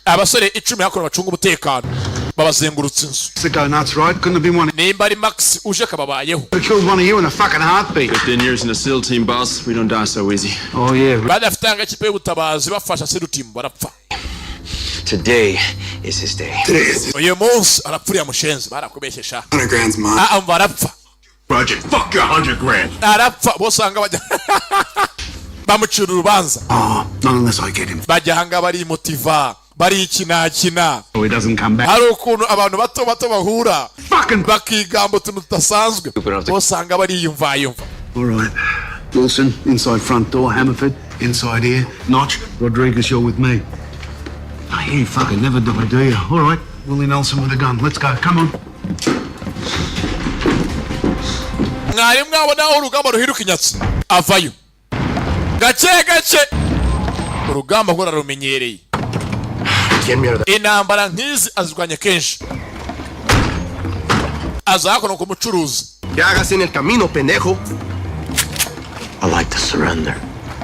abasore 10 yakono bacunga umutekano babazengurutse inzu. Go nuts, right? Couldn't have been one. nimba ari max uje kababayeho. I killed one of you in a fucking heartbeat. 15 years in the SEAL team, boss. We don't die so easy. Oh yeah. badafitanga ikipe y'ubutabazi bafasha SEAL team barapfa. Today is his day. uyu munsi arapfuriye mushenzi barakubeshesha. $100,000's mine. barapfa Project, fuck your $100,000. arapfa bosanga bajya bamucira urubanza. Not unless I get him. bajya hanga bari motiva bari ikinakina. So he doesn't come back. hari ukuntu abantu bato bato bahura Fucking. bakigamba utuntu tudasanzwe bosanga bari yumva. All right. Wilson, inside front door. Hammerford, inside here. Notch. Rodriguez, you're with me. I hear you fucking never die, do you? All right. Willie Nelson with a gun. Let's go. Come on. mwari mwabona urugamba ruhiruka inyatsi avayo gake urugamba rwo rarumenyereye. intambara nk'izi azirwanya kenshi azakono ku mucuruzi. ¿Qué hagas en el camino, pendejo? I like to surrender.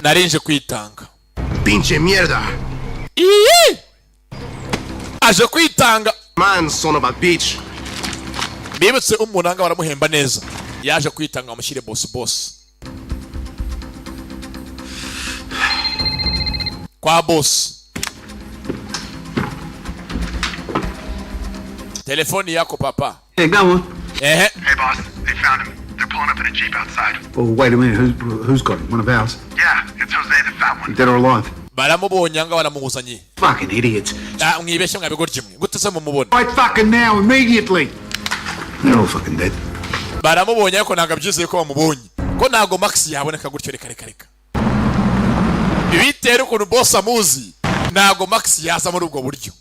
narinje kwitanga. Pinche mierda. Iyi aje kwitanga. Man, son of a bitch. bibutse umunanga baramuhemba neza yaje kwitanga amushyire boss kwa boss. telefoni yako papa. Yeah, go on. Hey boss, they found him. They're pulling up in a jeep outside. Oh, wait a minute. Who's got him? One of ours? Yeah, it's Jose, the fat one. Dead or alive? baramubonye anga baramuzanye. Fucking idiots. mwibeshye mwabigorye mwe gute se mumubona. Right fucking now, immediately. They're all fucking dead. baramubonye ariko ntabwo byizeye ko bamubonye ko ntabwo max yaboneka gutyo. reka bitera ukuntu boss amuzi ntabwo max yaza muri ubwo buryo.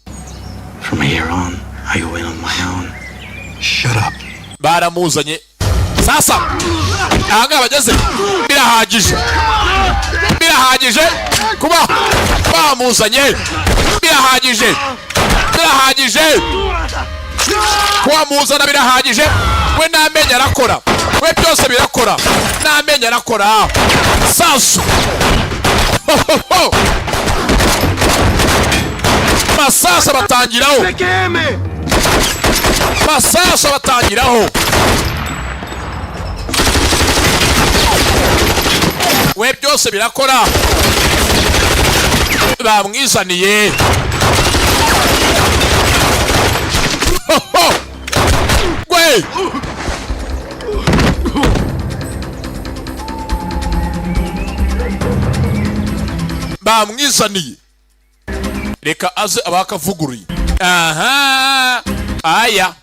From here on, I go in on my own. Shut up. baramuzanye sasa ahanga bageze birahagije kuba bamuzanye birahagije kuba muzana birahagije. we n'amenyo arakora we byose birakora n'amenyo arakora sasu masasa batangiraho we byose birakora bamwizaniye. we bamwizaniye reka aze abakavuguruye. aha aya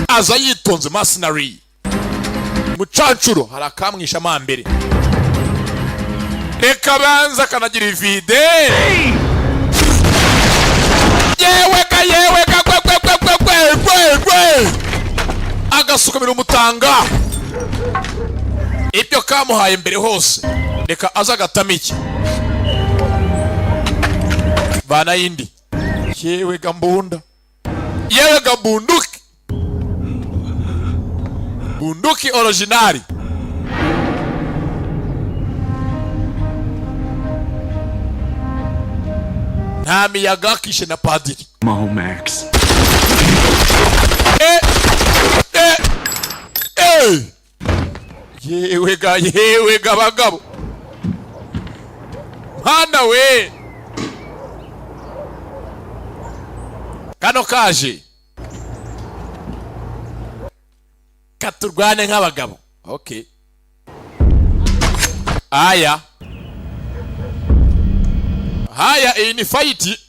aza yitonze mercenary mucancuro hari akamwisha amambere. reka banza kanagira ivide. yewe gwe agasukamira umutanga ibyo kamuhaye mbere hose. reka aza agatamike bana yindi. yewe gambunda bunduki originali. nta miyaga kishe na padiri. Max. yewe ga bagabo mana we kano kaje katurwane nk'abagabo. Okay, haya iyi ni fight.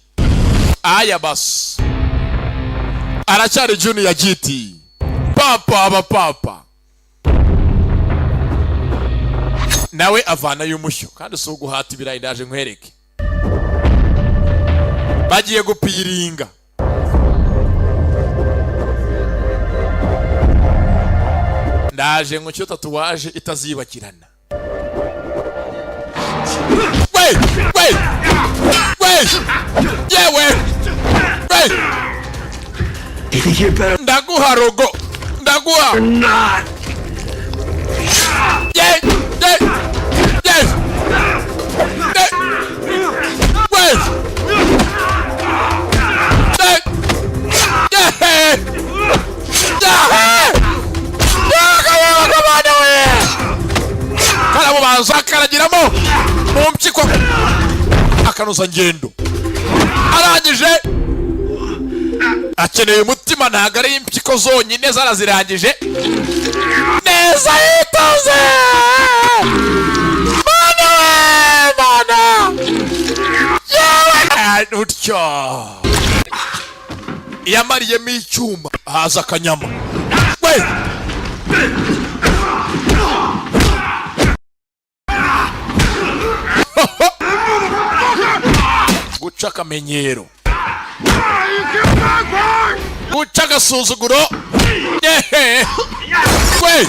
Haya basi aracyari Juonie giti papa nawe avana y'umushyo kandi so guhata ibirayi. Ndaje nkwereke bagiye gupiringa. Ndaje nkucyo tatuwaje itazibakirana. Wait yewe You think you're better? ndaguha rogo ndaguha. You're not. Yes. Wait. Kala mubanza akaragiramo mu mpyiko akanuza ngendo arangije akeneye umutima ntago ari impyiko zonyine zarazirangije neza yitoze. Mana yewe utyo yamariyemo icyuma haza akanyama. We guca akamenyero, guca agasuzuguro. We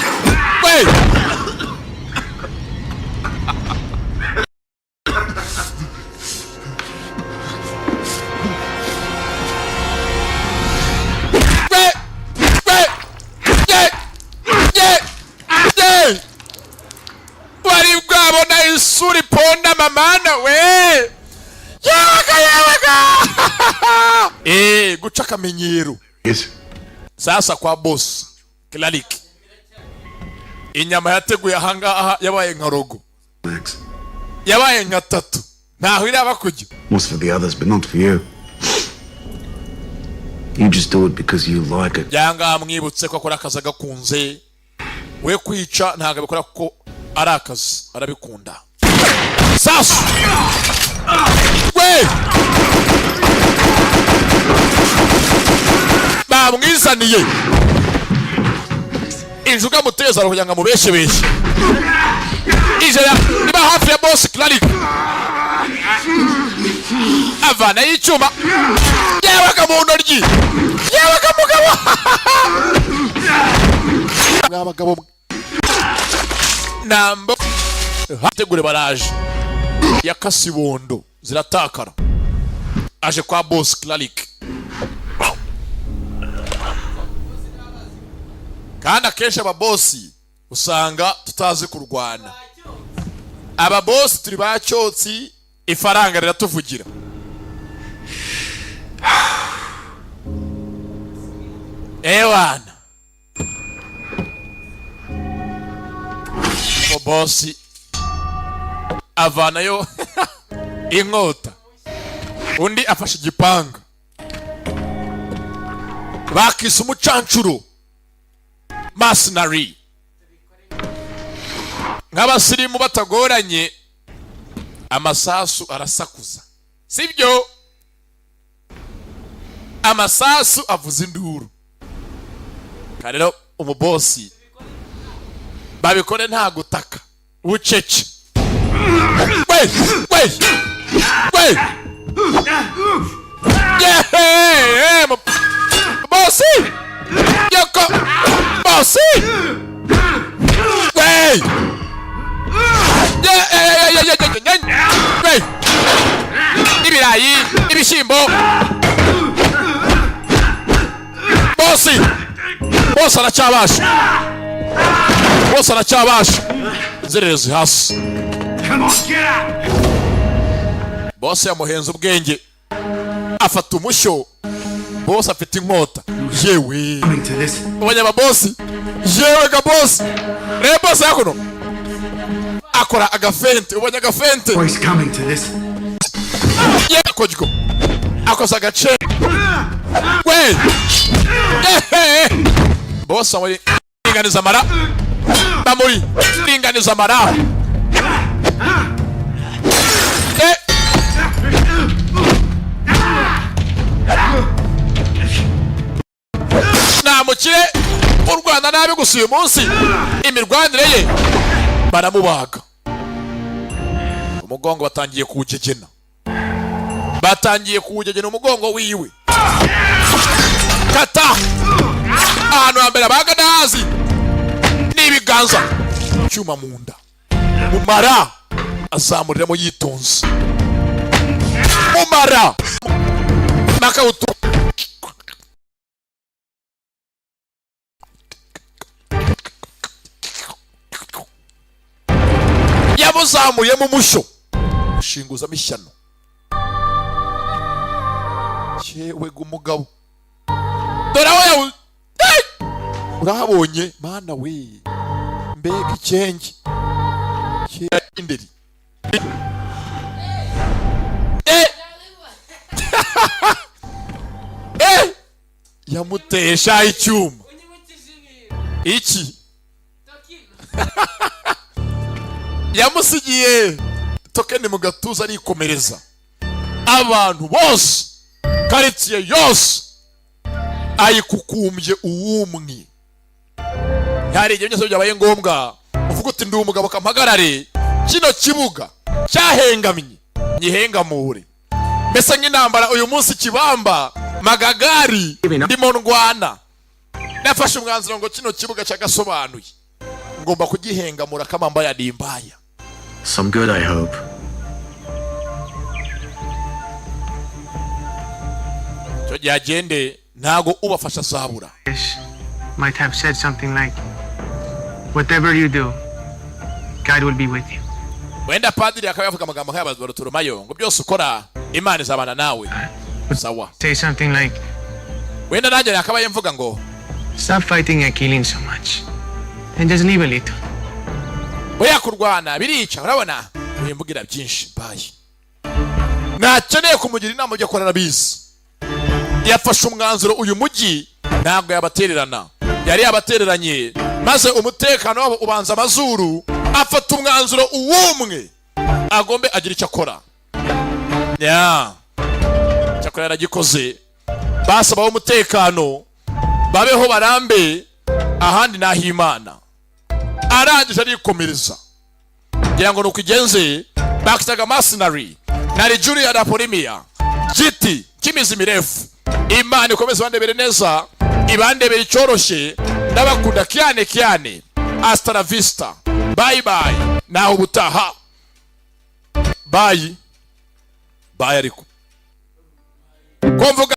wari bwabona isuri ponda mamana we yeweka guca akamenyero. Yes. Sasa kwa boss Clark inyama yateguye ahangaha yabaye nka rogo, Max. yabaye nka tatu, ntaho iraba kujya. Was for the others, but not for you. You just do it because you like it. Yanga mwibutse ko akora akazi agakunze. We kwica ntago abikora ko ari akazi, arabikunda. Sasa we bamwizaniye injuga muteza kugira ngo mubeshebeshe. Ijera niba hafi ya boss Clark avana y'icyuma yewe kamuntoryi yewe kamugabo abagabo nambo hategure baraje yakasibondo ziratakara. Aje kwa boss Clark kandi akenshi ababosi usanga tutazi kurwana. Ababosi turi bacyotsi ifaranga riratuvugira. Ewana bosi avanayo inkota, undi afashe igipanga, bakisa umucancuro mercenary nk'abasirimu batagoranye. Amasasu arasakuza, sibyo? Amasasu avuza induru. Karero umubosi babikore nta gutaka ucece. We yeah bosi yoko bosi we ibirayi ibishyimbo bosi aracyabasha zererezi hasi. Bosi yamuhenze ubwenge afata umushyo. Bosi afite inkota. Yewe ubonye ababosi yewe ga bosi reba bosi yakuno akora agafente. Ubonye agafente? Oh, he's coming to this. Yeah, kojiko. Akosa agace. We. Boss amuri inganiza mara. Bamuri inganiza mara. Namukire u Rwanda nabi gusa uyu munsi imirwanire ye baramubaga. Umugongo batangiye kuwugegena. Batangiye kuwugegena umugongo wiwe. Kata ahantu hambere abaga nazi n'ibiganza cyuma mu nda. Mumara azamuriramo yitonze. Mumara nakawutu yamuzamuye mu musho shinguzamo ishyano. Yewe gumugabo dore aho urahabonye mana we mbega icyenge inderi yamutesha icyuma iki yamusigiye tokeni mu gatuza arikomereza. Abantu bose karitsiye yose ayikukumbye uwumwe. Hari igihe byose byabaye ngombwa uvuga uti ndi umugabo kampagarare kino kibuga cyahengamye nyihengamure. Mbese nk'intambara uyu munsi kibamba magagari ndimo ndwana. Nafashe umwanzuro ngo kino kibuga cy'Agasobanuye ngomba kugihengamura kamamba ya dimbaya. Some good, I hope. Cyo gyagende ntago ubafasha sabura. Might have said something like, whatever you do, God will be with you. Wenda padiri akaba yavuga amagambo nk'ayabaza baruturumayo ngo byose ukora Imana izabana nawe. Sawa. Say something like, Wenda nanjye akaba yemvuga ngo stop fighting and killing so much and just live a little. oya kurwana birica urabona uyimbugira byinshi bayi. Nakeneye kumugira inama yo korana bizi. Yafashe umwanzuro uyu mujyi ntabwo yabatererana. Yari yabatereranye maze umutekano wabo ubanza amazuru afata umwanzuro uwumwe agombe agira icyo akora. Cyakora yaragikoze. Basaba umutekano babeho barambe ahandi naho Imana. Arangije arikomereza. Ngira ngo nukigenze bakitaga mercenary na Julia da Polimia giti kimizi mirefu. Imana ikomeze bandebere neza ibandebere icyoroshye ndabakunda cyane. Hasta la vista. Bye bye. Naho ubutaha. Bye ariko. Kumvuga